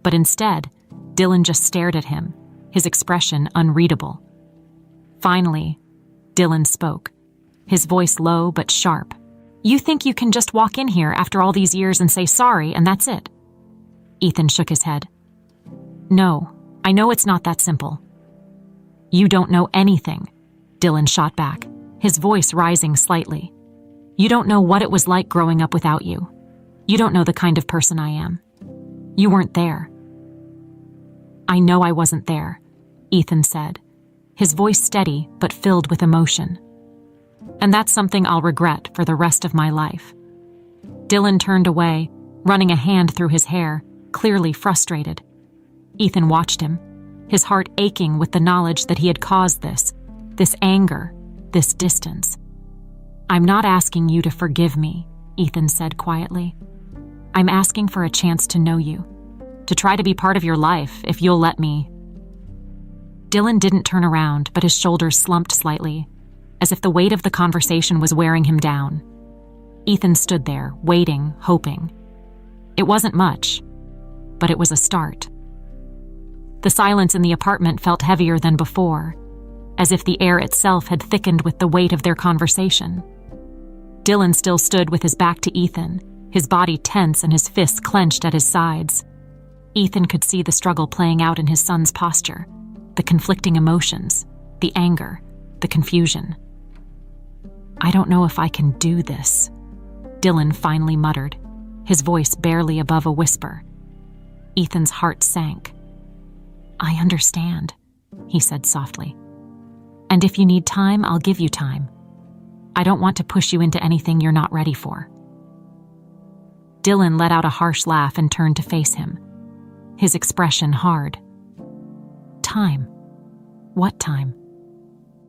but instead, Dylan just stared at him, his expression unreadable. Finally, Dylan spoke, his voice low but sharp. "You think you can just walk in here after all these years and say sorry and that's it?" Ethan shook his head. "No, I know it's not that simple." "You don't know anything," Dylan shot back, his voice rising slightly. "You don't know what it was like growing up without you. You don't know the kind of person I am. You weren't there." "I know I wasn't there," Ethan said, his voice steady but filled with emotion. "And that's something I'll regret for the rest of my life." Dylan turned away, running a hand through his hair, clearly frustrated. Ethan watched him, his heart aching with the knowledge that he had caused this anger, this distance. "I'm not asking you to forgive me," Ethan said quietly. "I'm asking for a chance to know you, to try to be part of your life if you'll let me." Dylan didn't turn around, but his shoulders slumped slightly, as if the weight of the conversation was wearing him down. Ethan stood there, waiting, hoping. It wasn't much, but it was a start. The silence in the apartment felt heavier than before, as if the air itself had thickened with the weight of their conversation. Dylan still stood with his back to Ethan, his body tense and his fists clenched at his sides. Ethan could see the struggle playing out in his son's posture, the conflicting emotions, the anger, the confusion. "I don't know if I can do this," Dylan finally muttered, his voice barely above a whisper. Ethan's heart sank. "I understand," he said softly. "And if you need time, I'll give you time. I don't want to push you into anything you're not ready for." Dylan let out a harsh laugh and turned to face him, his expression hard. "Time? What time?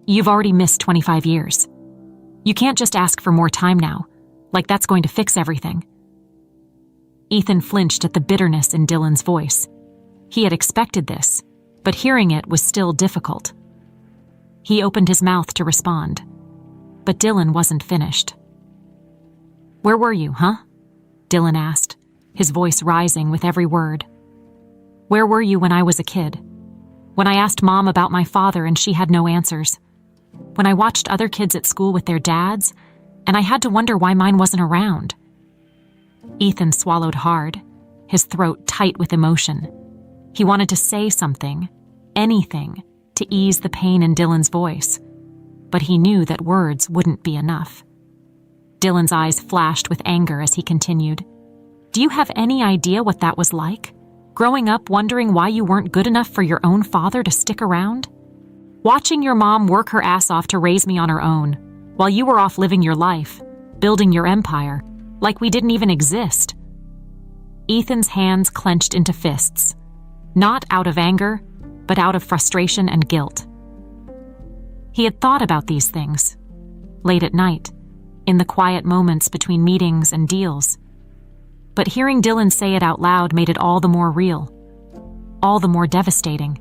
You've already missed 25 years. You can't just ask for more time now, like that's going to fix everything." Ethan flinched at the bitterness in Dylan's voice. He had expected this, but hearing it was still difficult. He opened his mouth to respond, but Dylan wasn't finished. "Where were you, huh?" Dylan asked, his voice rising with every word. "Where were you when I was a kid? When I asked Mom about my father and she had no answers? When I watched other kids at school with their dads, and I had to wonder why mine wasn't around?" Ethan swallowed hard, his throat tight with emotion. He wanted to say something, anything, to ease the pain in Dylan's voice, but he knew that words wouldn't be enough. Dylan's eyes flashed with anger as he continued. Do you have any idea what that was like? Growing up wondering why you weren't good enough for your own father to stick around? Watching your mom work her ass off to raise me on her own, while you were off living your life, building your empire, like we didn't even exist. Ethan's hands clenched into fists, not out of anger, but out of frustration and guilt. He had thought about these things, late at night, in the quiet moments between meetings and deals. But hearing Dylan say it out loud made it all the more real, all the more devastating.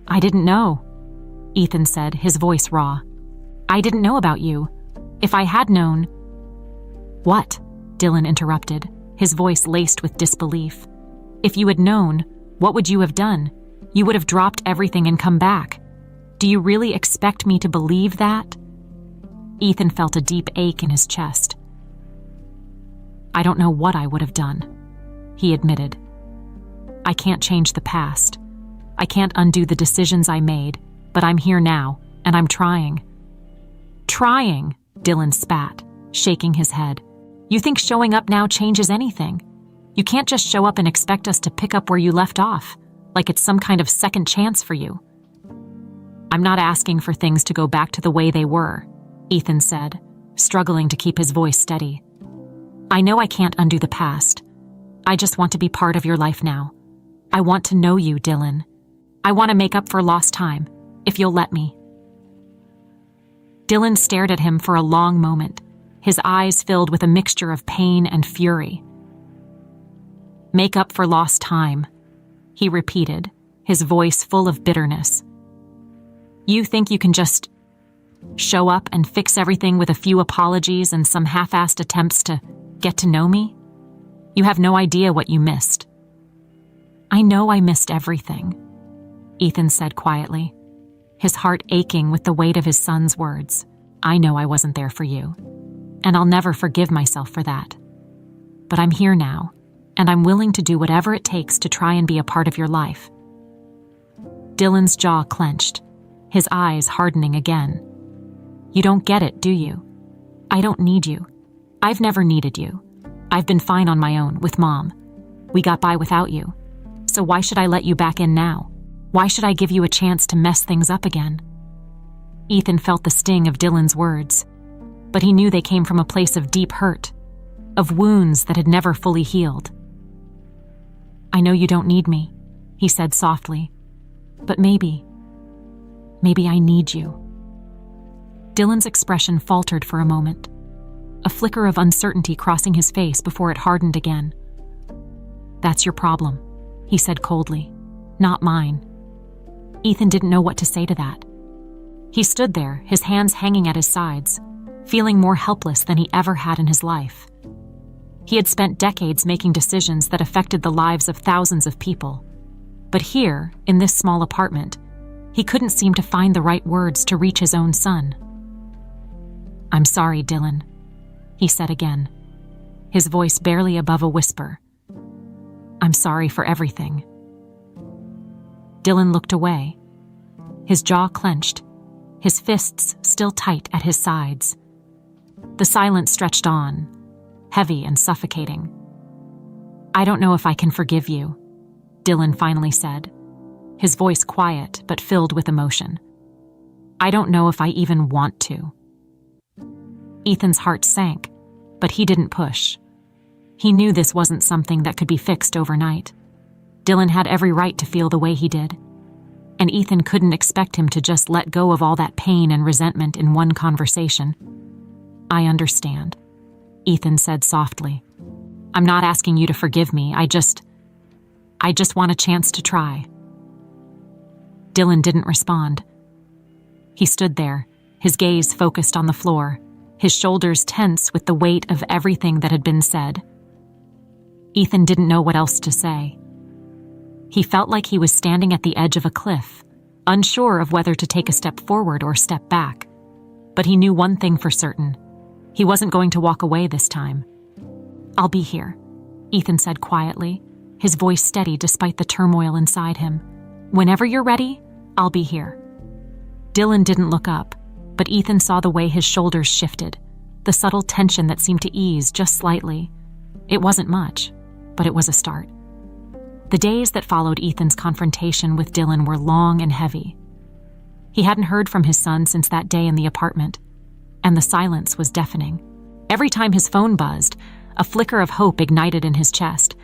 I didn't know, Ethan said, his voice raw. I didn't know about you. If I had known... What? Dylan interrupted, his voice laced with disbelief. If you had known, what would you have done? You would have dropped everything and come back. Do you really expect me to believe that? Ethan felt a deep ache in his chest. I don't know what I would have done, he admitted. I can't change the past. I can't undo the decisions I made, but I'm here now, and I'm trying. Trying, Dylan spat, shaking his head. You think showing up now changes anything? You can't just show up and expect us to pick up where you left off, like it's some kind of second chance for you. I'm not asking for things to go back to the way they were, Ethan said, struggling to keep his voice steady. I know I can't undo the past. I just want to be part of your life now. I want to know you, Dylan. I want to make up for lost time, if you'll let me. Dylan stared at him for a long moment, his eyes filled with a mixture of pain and fury. Make up for lost time, he repeated, his voice full of bitterness. You think you can just show up and fix everything with a few apologies and some half-assed attempts to get to know me? You have no idea what you missed. I know I missed everything, Ethan said quietly, his heart aching with the weight of his son's words. I know I wasn't there for you, and I'll never forgive myself for that. But I'm here now, and I'm willing to do whatever it takes to try and be a part of your life. Dylan's jaw clenched, his eyes hardening again. You don't get it, do you? I don't need you. I've never needed you. I've been fine on my own, with Mom. We got by without you. So why should I let you back in now? Why should I give you a chance to mess things up again? Ethan felt the sting of Dylan's words, but he knew they came from a place of deep hurt, of wounds that had never fully healed. I know you don't need me, he said softly, but maybe I need you. Dylan's expression faltered for a moment, a flicker of uncertainty crossing his face before it hardened again. That's your problem, he said coldly, not mine. Ethan didn't know what to say to that. He stood there, his hands hanging at his sides, feeling more helpless than he ever had in his life. He had spent decades making decisions that affected the lives of thousands of people. But here, in this small apartment, he couldn't seem to find the right words to reach his own son. I'm sorry, Dylan, he said again, his voice barely above a whisper. I'm sorry for everything. Dylan looked away, his jaw clenched, his fists still tight at his sides. The silence stretched on, heavy and suffocating. I don't know if I can forgive you, Dylan finally said, his voice quiet but filled with emotion. I don't know if I even want to. Ethan's heart sank, but he didn't push. He knew this wasn't something that could be fixed overnight. Dylan had every right to feel the way he did, and Ethan couldn't expect him to just let go of all that pain and resentment in one conversation. I understand, Ethan said softly. I'm not asking you to forgive me, I just want a chance to try. Dylan didn't respond. He stood there, his gaze focused on the floor, his shoulders tense with the weight of everything that had been said. Ethan didn't know what else to say. He felt like he was standing at the edge of a cliff, unsure of whether to take a step forward or step back. But he knew one thing for certain. He wasn't going to walk away this time. I'll be here, Ethan said quietly, his voice steady despite the turmoil inside him. "Whenever you're ready, I'll be here." Dylan didn't look up, but Ethan saw the way his shoulders shifted, the subtle tension that seemed to ease just slightly. It wasn't much, but it was a start. The days that followed Ethan's confrontation with Dylan were long and heavy. He hadn't heard from his son since that day in the apartment, and the silence was deafening. Every time his phone buzzed, a flicker of hope ignited in his chest,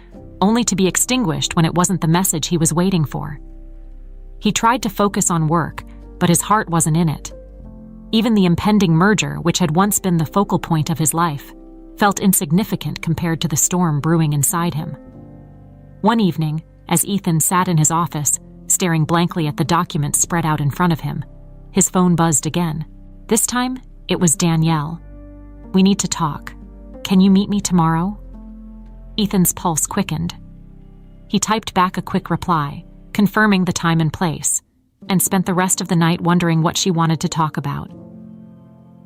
only to be extinguished when it wasn't the message he was waiting for. He tried to focus on work, but his heart wasn't in it. Even the impending merger, which had once been the focal point of his life, felt insignificant compared to the storm brewing inside him. One evening, as Ethan sat in his office, staring blankly at the documents spread out in front of him, his phone buzzed again. This time, it was Danielle. "We need to talk. Can you meet me tomorrow?" Ethan's pulse quickened. He typed back a quick reply, confirming the time and place, and spent the rest of the night wondering what she wanted to talk about.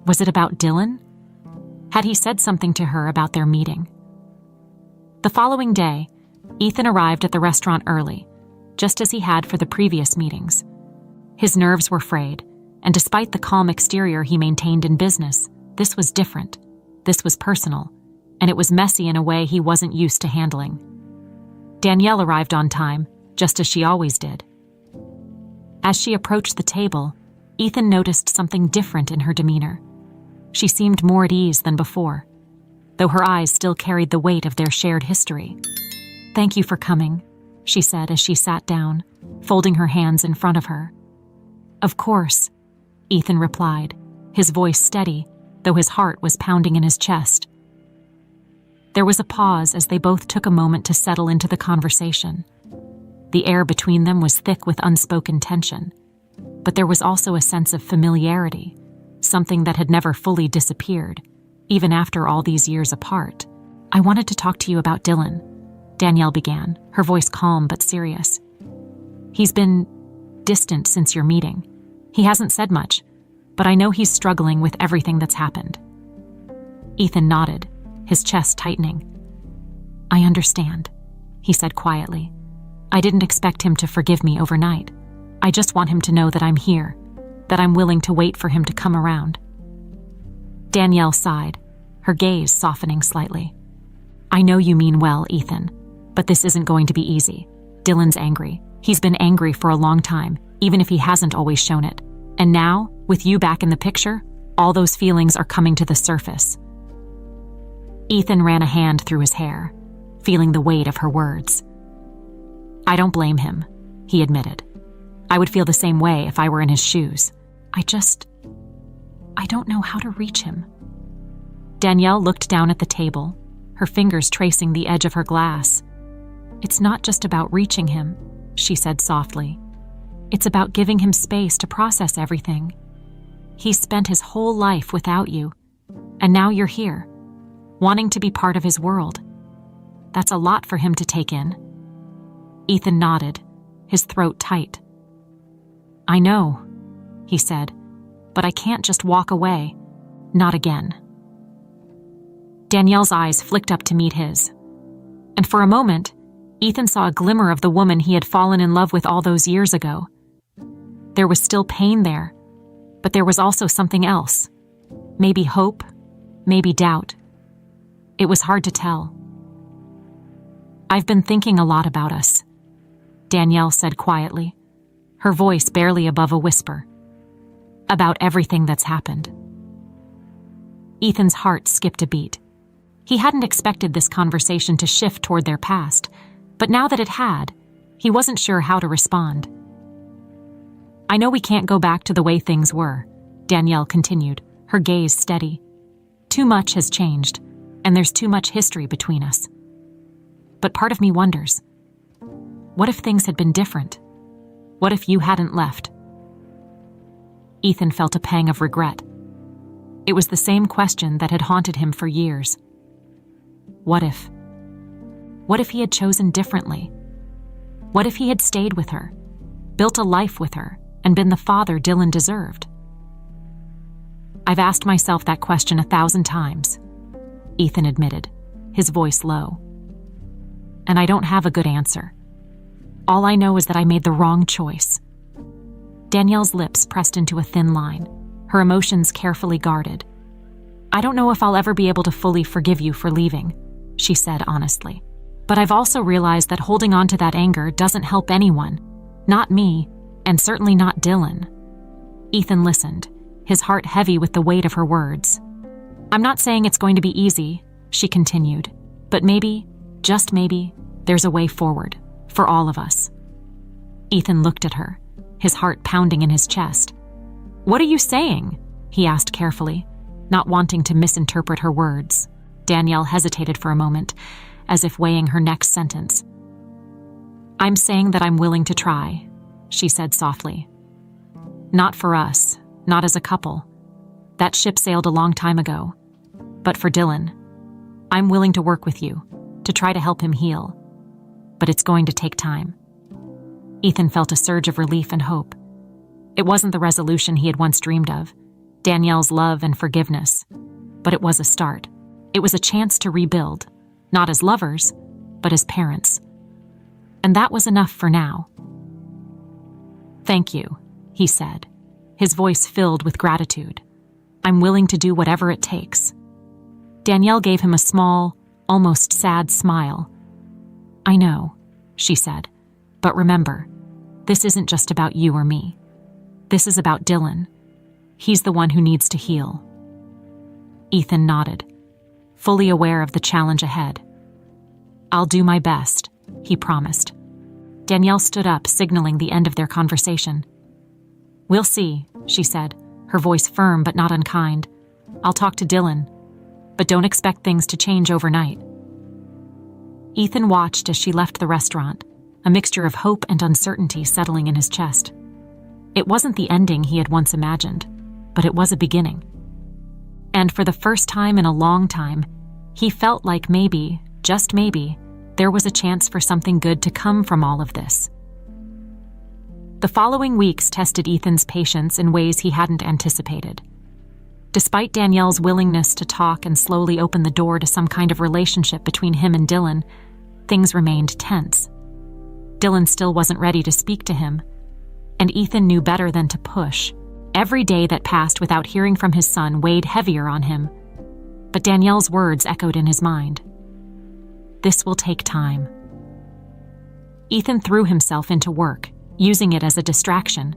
Was it about Dylan? Had he said something to her about their meeting? The following day, Ethan arrived at the restaurant early, just as he had for the previous meetings. His nerves were frayed, and despite the calm exterior he maintained in business, this was different. This was personal, and it was messy in a way he wasn't used to handling. Danielle arrived on time, just as she always did. As she approached the table, Ethan noticed something different in her demeanor. She seemed more at ease than before, though her eyes still carried the weight of their shared history. "Thank you for coming," she said as she sat down, folding her hands in front of her. "Of course," Ethan replied, his voice steady, though his heart was pounding in his chest. There was a pause as they both took a moment to settle into the conversation. The air between them was thick with unspoken tension, but there was also a sense of familiarity, something that had never fully disappeared, even after all these years apart. "I wanted to talk to you about Dylan," Danielle began, her voice calm but serious. "He's been distant since your meeting. He hasn't said much, but I know he's struggling with everything that's happened." Ethan nodded, his chest tightening. "I understand," he said quietly. "I didn't expect him to forgive me overnight. I just want him to know that I'm here, that I'm willing to wait for him to come around." Danielle sighed, her gaze softening slightly. "I know you mean well, Ethan, but this isn't going to be easy. Dylan's angry. He's been angry for a long time, even if he hasn't always shown it. And now, with you back in the picture, all those feelings are coming to the surface." Ethan ran a hand through his hair, feeling the weight of her words. "I don't blame him," he admitted. "I would feel the same way if I were in his shoes. I don't know how to reach him." Danielle looked down at the table, her fingers tracing the edge of her glass. "It's not just about reaching him," she said softly. "It's about giving him space to process everything. He's spent his whole life without you, and now you're here, wanting to be part of his world. That's a lot for him to take in." Ethan nodded, his throat tight. "I know," he said, "but I can't just walk away. Not again." Danielle's eyes flicked up to meet his, and for a moment, Ethan saw a glimmer of the woman he had fallen in love with all those years ago. There was still pain there, but there was also something else. Maybe hope, maybe doubt. It was hard to tell. "I've been thinking a lot about us," Danielle said quietly, her voice barely above a whisper. "About everything that's happened." Ethan's heart skipped a beat. He hadn't expected this conversation to shift toward their past, but now that it had, he wasn't sure how to respond. "I know we can't go back to the way things were," Danielle continued, her gaze steady. "Too much has changed, and there's too much history between us. But part of me wonders, what if things had been different? What if you hadn't left?" Ethan felt a pang of regret. It was the same question that had haunted him for years. What if? What if he had chosen differently? What if he had stayed with her, built a life with her, and been the father Dylan deserved? "I've asked myself that question 1,000 times," Ethan admitted, his voice low. and I don't have a good answer. All I know is that I made the wrong choice." Danielle's lips pressed into a thin line, her emotions carefully guarded. "I don't know if I'll ever be able to fully forgive you for leaving," she said honestly. "But I've also realized that holding on to that anger doesn't help anyone. Not me, and certainly not Dylan." Ethan listened, his heart heavy with the weight of her words. "I'm not saying it's going to be easy," she continued, "but maybe, just maybe, there's a way forward, for all of us." Ethan looked at her, his heart pounding in his chest. "What are you saying?" he asked carefully, not wanting to misinterpret her words. Danielle hesitated for a moment, as if weighing her next sentence. "I'm saying that I'm willing to try," she said softly. "Not for us, not as a couple. That ship sailed a long time ago. But for Dylan, I'm willing to work with you, to try to help him heal. But it's going to take time." Ethan felt a surge of relief and hope. It wasn't the resolution he had once dreamed of, Danielle's love and forgiveness, but it was a start. It was a chance to rebuild, not as lovers, but as parents. And that was enough for now. "Thank you," he said, his voice filled with gratitude. "I'm willing to do whatever it takes." Danielle gave him a small, almost sad smile. "I know," she said, "but remember, this isn't just about you or me. This is about Dylan. He's the one who needs to heal." Ethan nodded, fully aware of the challenge ahead. "I'll do my best," he promised. Danielle stood up, signaling the end of their conversation. "We'll see," she said, her voice firm but not unkind. "I'll talk to Dylan, but don't expect things to change overnight." Ethan watched as she left the restaurant, a mixture of hope and uncertainty settling in his chest. It wasn't the ending he had once imagined, but it was a beginning. And for the first time in a long time, he felt like maybe, just maybe, there was a chance for something good to come from all of this. The following weeks tested Ethan's patience in ways he hadn't anticipated. Despite Danielle's willingness to talk and slowly open the door to some kind of relationship between him and Dylan, things remained tense. Dylan still wasn't ready to speak to him, and Ethan knew better than to push. Every day that passed without hearing from his son weighed heavier on him, but Danielle's words echoed in his mind. "This will take time." Ethan threw himself into work, using it as a distraction,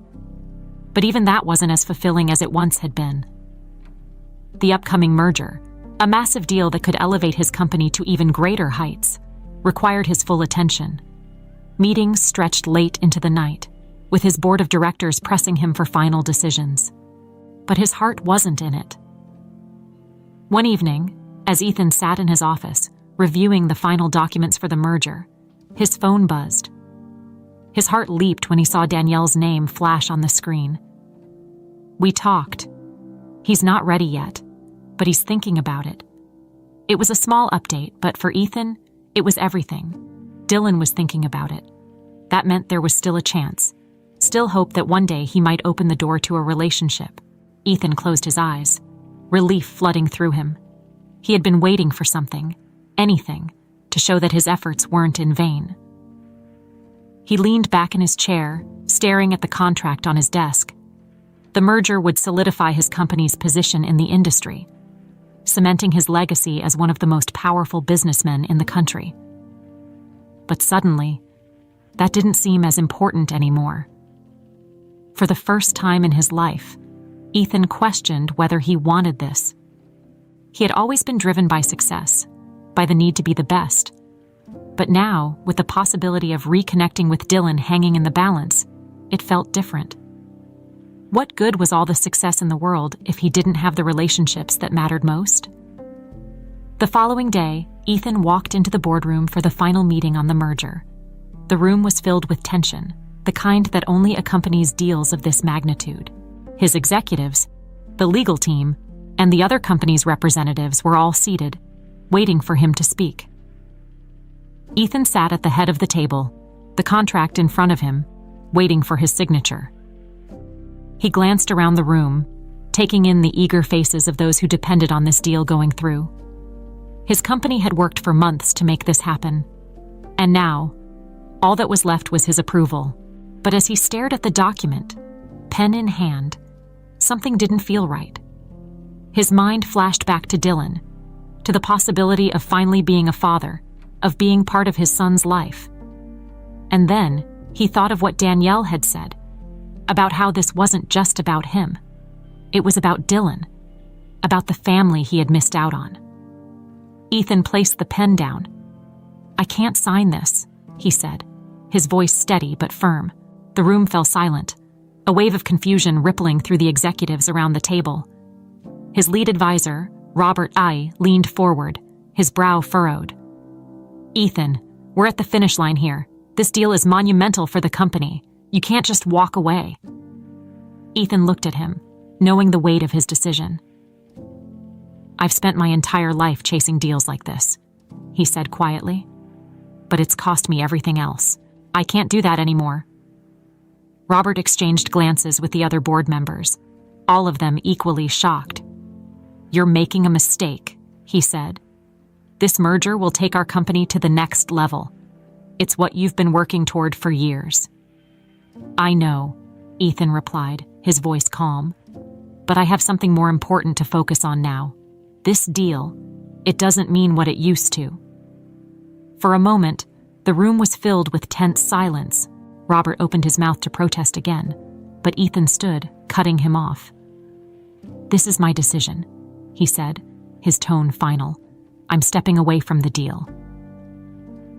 but even that wasn't as fulfilling as it once had been. The upcoming merger, a massive deal that could elevate his company to even greater heights, required his full attention. Meetings stretched late into the night, with his board of directors pressing him for final decisions. But his heart wasn't in it. One evening, as Ethan sat in his office, reviewing the final documents for the merger, his phone buzzed. His heart leaped when he saw Danielle's name flash on the screen. "We talked. He's not ready yet, but he's thinking about it." It was a small update, but for Ethan, it was everything. Dylan was thinking about it. That meant there was still a chance, still hope that one day he might open the door to a relationship. Ethan closed his eyes, relief flooding through him. He had been waiting for something, anything, to show that his efforts weren't in vain. He leaned back in his chair, staring at the contract on his desk. The merger would solidify his company's position in the industry, cementing his legacy as one of the most powerful businessmen in the country. But suddenly, that didn't seem as important anymore. For the first time in his life, Ethan questioned whether he wanted this. He had always been driven by success, by the need to be the best. But now, with the possibility of reconnecting with Dylan hanging in the balance, it felt different. What good was all the success in the world if he didn't have the relationships that mattered most? The following day, Ethan walked into the boardroom for the final meeting on the merger. The room was filled with tension, the kind that only accompanies deals of this magnitude. His executives, the legal team, and the other company's representatives were all seated, waiting for him to speak. Ethan sat at the head of the table, the contract in front of him, waiting for his signature. He glanced around the room, taking in the eager faces of those who depended on this deal going through. His company had worked for months to make this happen. And now, all that was left was his approval. But as he stared at the document, pen in hand, something didn't feel right. His mind flashed back to Dylan, to the possibility of finally being a father, of being part of his son's life. And then he thought of what Danielle had said, about how this wasn't just about him. It was about Dylan, about the family he had missed out on. Ethan placed the pen down. "I can't sign this," he said, his voice steady but firm. The room fell silent, a wave of confusion rippling through the executives around the table. His lead advisor, Robert I, leaned forward, his brow furrowed. "Ethan, we're at the finish line here. This deal is monumental for the company. You can't just walk away." Ethan looked at him, knowing the weight of his decision. "I've spent my entire life chasing deals like this," he said quietly. "But it's cost me everything else. I can't do that anymore." Robert exchanged glances with the other board members, all of them equally shocked. "You're making a mistake," he said. "This merger will take our company to the next level. It's what you've been working toward for years." "I know," Ethan replied, his voice calm. "But I have something more important to focus on now. This deal, it doesn't mean what it used to." For a moment, the room was filled with tense silence. Robert opened his mouth to protest again, but Ethan stood, cutting him off. "This is my decision," he said, his tone final. "I'm stepping away from the deal."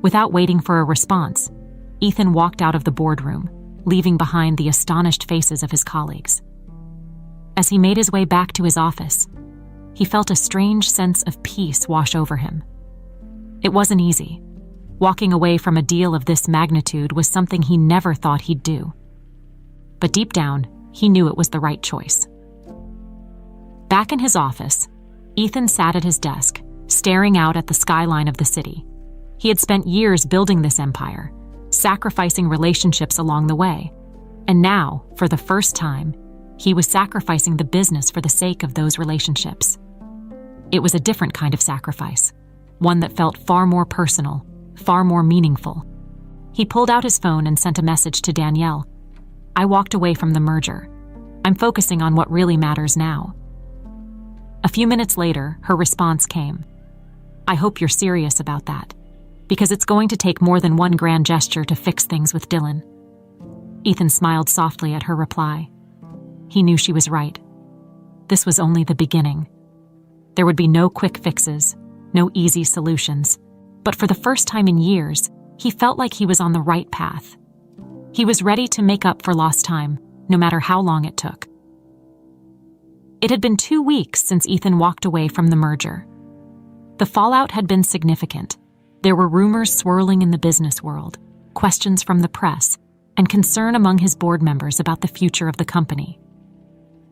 Without waiting for a response, Ethan walked out of the boardroom, leaving behind the astonished faces of his colleagues. As he made his way back to his office, he felt a strange sense of peace wash over him. It wasn't easy. Walking away from a deal of this magnitude was something he never thought he'd do. But deep down, he knew it was the right choice. Back in his office, Ethan sat at his desk, staring out at the skyline of the city. He had spent years building this empire, sacrificing relationships along the way. And now, for the first time, he was sacrificing the business for the sake of those relationships. It was a different kind of sacrifice, one that felt far more personal, far more meaningful. He pulled out his phone and sent a message to Danielle. "I walked away from the merger. I'm focusing on what really matters now." A few minutes later, her response came. "I hope you're serious about that, because it's going to take more than one grand gesture to fix things with Dylan." Ethan smiled softly at her reply. He knew she was right. This was only the beginning. There would be no quick fixes, no easy solutions. But for the first time in years, he felt like he was on the right path. He was ready to make up for lost time, no matter how long it took. It had been 2 weeks since Ethan walked away from the merger. The fallout had been significant. There were rumors swirling in the business world, questions from the press, and concern among his board members about the future of the company.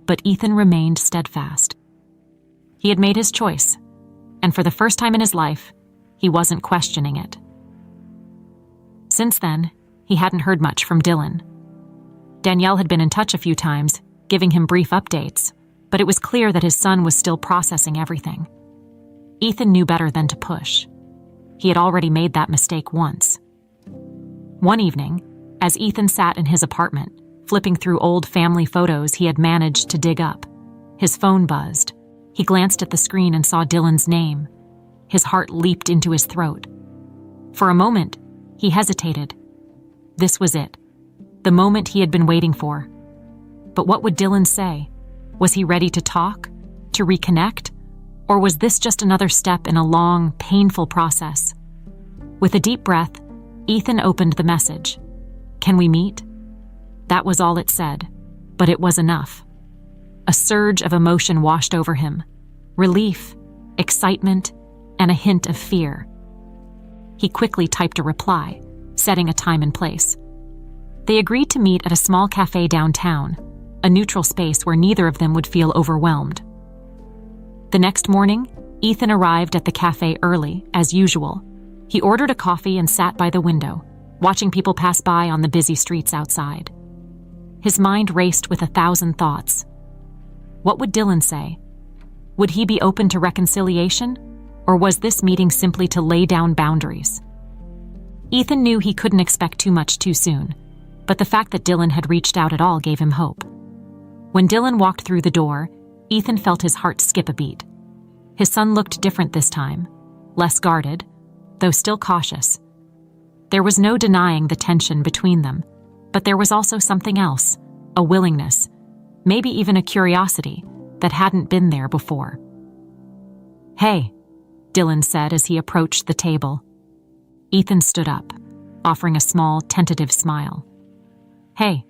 But Ethan remained steadfast. He had made his choice, and for the first time in his life, he wasn't questioning it. Since then, he hadn't heard much from Dylan. Danielle had been in touch a few times, giving him brief updates, but it was clear that his son was still processing everything. Ethan knew better than to push. He had already made that mistake once. One evening, as Ethan sat in his apartment, flipping through old family photos he had managed to dig up, his phone buzzed. He glanced at the screen and saw Dylan's name. His heart leaped into his throat. For a moment, he hesitated. This was it, the moment he had been waiting for. But what would Dylan say? Was he ready to talk, to reconnect? Or was this just another step in a long, painful process? With a deep breath, Ethan opened the message. "Can we meet?" That was all it said, but it was enough. A surge of emotion washed over him. Relief, excitement, and a hint of fear. He quickly typed a reply, setting a time and place. They agreed to meet at a small cafe downtown, a neutral space where neither of them would feel overwhelmed. The next morning, Ethan arrived at the cafe early, as usual. He ordered a coffee and sat by the window, watching people pass by on the busy streets outside. His mind raced with 1,000 thoughts. What would Dylan say? Would he be open to reconciliation? Or was this meeting simply to lay down boundaries? Ethan knew he couldn't expect too much too soon, but the fact that Dylan had reached out at all gave him hope. When Dylan walked through the door, Ethan felt his heart skip a beat. His son looked different this time, less guarded, though still cautious. There was no denying the tension between them, but there was also something else, a willingness, maybe even a curiosity, that hadn't been there before. "Hey," Dylan said as he approached the table. Ethan stood up, offering a small, tentative smile. "Hey."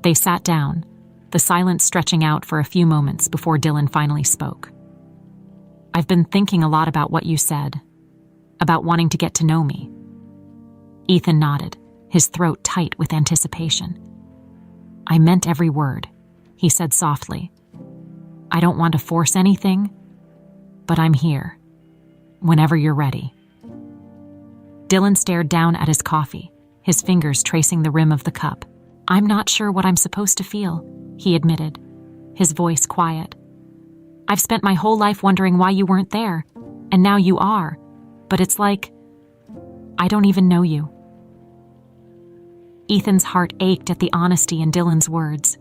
They sat down, the silence stretching out for a few moments before Dylan finally spoke. "I've been thinking a lot about what you said, about wanting to get to know me." Ethan nodded, his throat tight with anticipation. "I meant every word," he said softly. "I don't want to force anything, but I'm here, whenever you're ready." Dylan stared down at his coffee, his fingers tracing the rim of the cup. "I'm not sure what I'm supposed to feel," he admitted, his voice quiet. "I've spent my whole life wondering why you weren't there, and now you are, but it's like I don't even know you." Ethan's heart ached at the honesty in Dylan's words.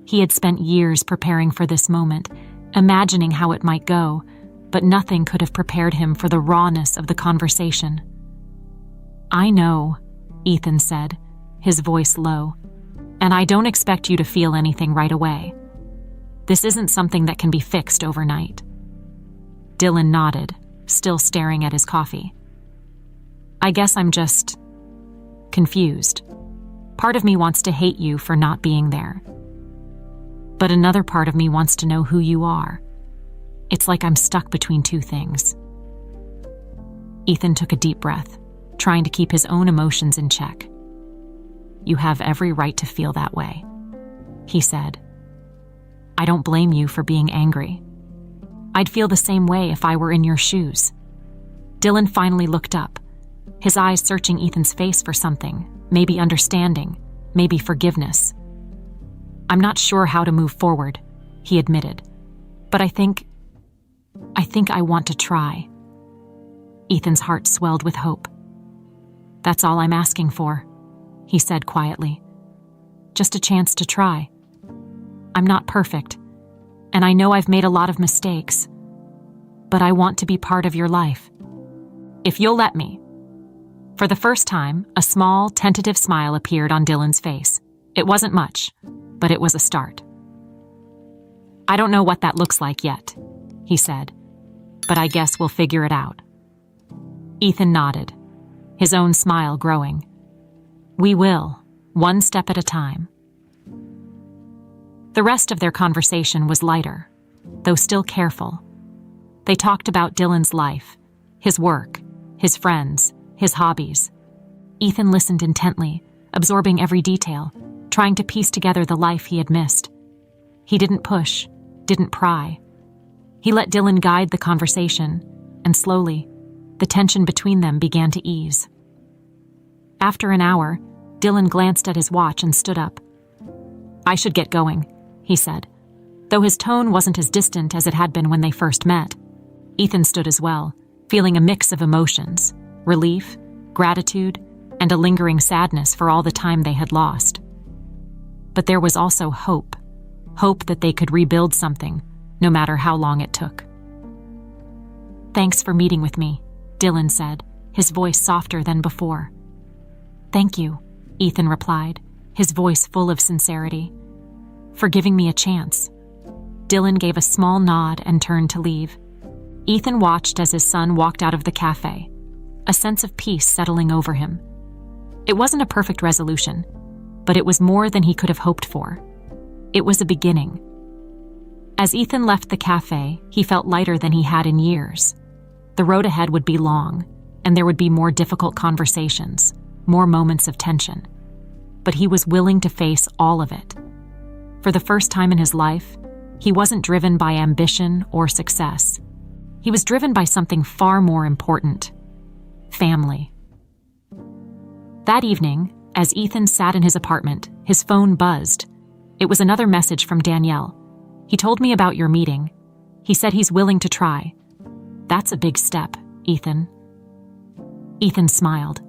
He had spent years preparing for this moment, imagining how it might go, but nothing could have prepared him for the rawness of the conversation. "I know," Ethan said, his voice low, "and I don't expect you to feel anything right away. This isn't something that can be fixed overnight." Dylan nodded, still staring at his coffee. "I guess I'm just confused. Part of me wants to hate you for not being there. But another part of me wants to know who you are. It's like I'm stuck between two things." Ethan took a deep breath, trying to keep his own emotions in check. "You have every right to feel that way," he said. "I don't blame you for being angry. I'd feel the same way if I were in your shoes." Dylan finally looked up, his eyes searching Ethan's face for something, maybe understanding, maybe forgiveness. "I'm not sure how to move forward," he admitted, "but I think I want to try." Ethan's heart swelled with hope. "That's all I'm asking for," he said quietly. "Just a chance to try. I'm not perfect, and I know I've made a lot of mistakes, but I want to be part of your life. If you'll let me." For the first time, a small, tentative smile appeared on Dylan's face. It wasn't much, but it was a start. "I don't know what that looks like yet," he said, "but I guess we'll figure it out." Ethan nodded, his own smile growing. "We will, one step at a time." The rest of their conversation was lighter, though still careful. They talked about Dylan's life, his work, his friends, his hobbies. Ethan listened intently, absorbing every detail, trying to piece together the life he had missed. He didn't push, didn't pry. He let Dylan guide the conversation, and slowly, the tension between them began to ease. After an hour, Dylan glanced at his watch and stood up. "I should get going," he said, though his tone wasn't as distant as it had been when they first met. Ethan stood as well, feeling a mix of emotions, relief, gratitude, and a lingering sadness for all the time they had lost. But there was also hope that they could rebuild something, no matter how long it took. "Thanks for meeting with me," Dylan said, his voice softer than before. "Thank you," Ethan replied, his voice full of sincerity. "For giving me a chance." Dylan gave a small nod and turned to leave. Ethan watched as his son walked out of the cafe, a sense of peace settling over him. It wasn't a perfect resolution, but it was more than he could have hoped for. It was a beginning. As Ethan left the cafe, he felt lighter than he had in years. The road ahead would be long, and there would be more difficult conversations, more moments of tension. But he was willing to face all of it. For the first time in his life, he wasn't driven by ambition or success. He was driven by something far more important: family. That evening, as Ethan sat in his apartment, his phone buzzed. It was another message from Danielle. "He told me about your meeting. He said he's willing to try." "That's a big step, Ethan." Ethan smiled,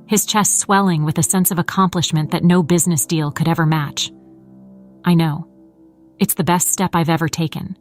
his chest swelling with a sense of accomplishment that no business deal could ever match. "I know. It's the best step I've ever taken.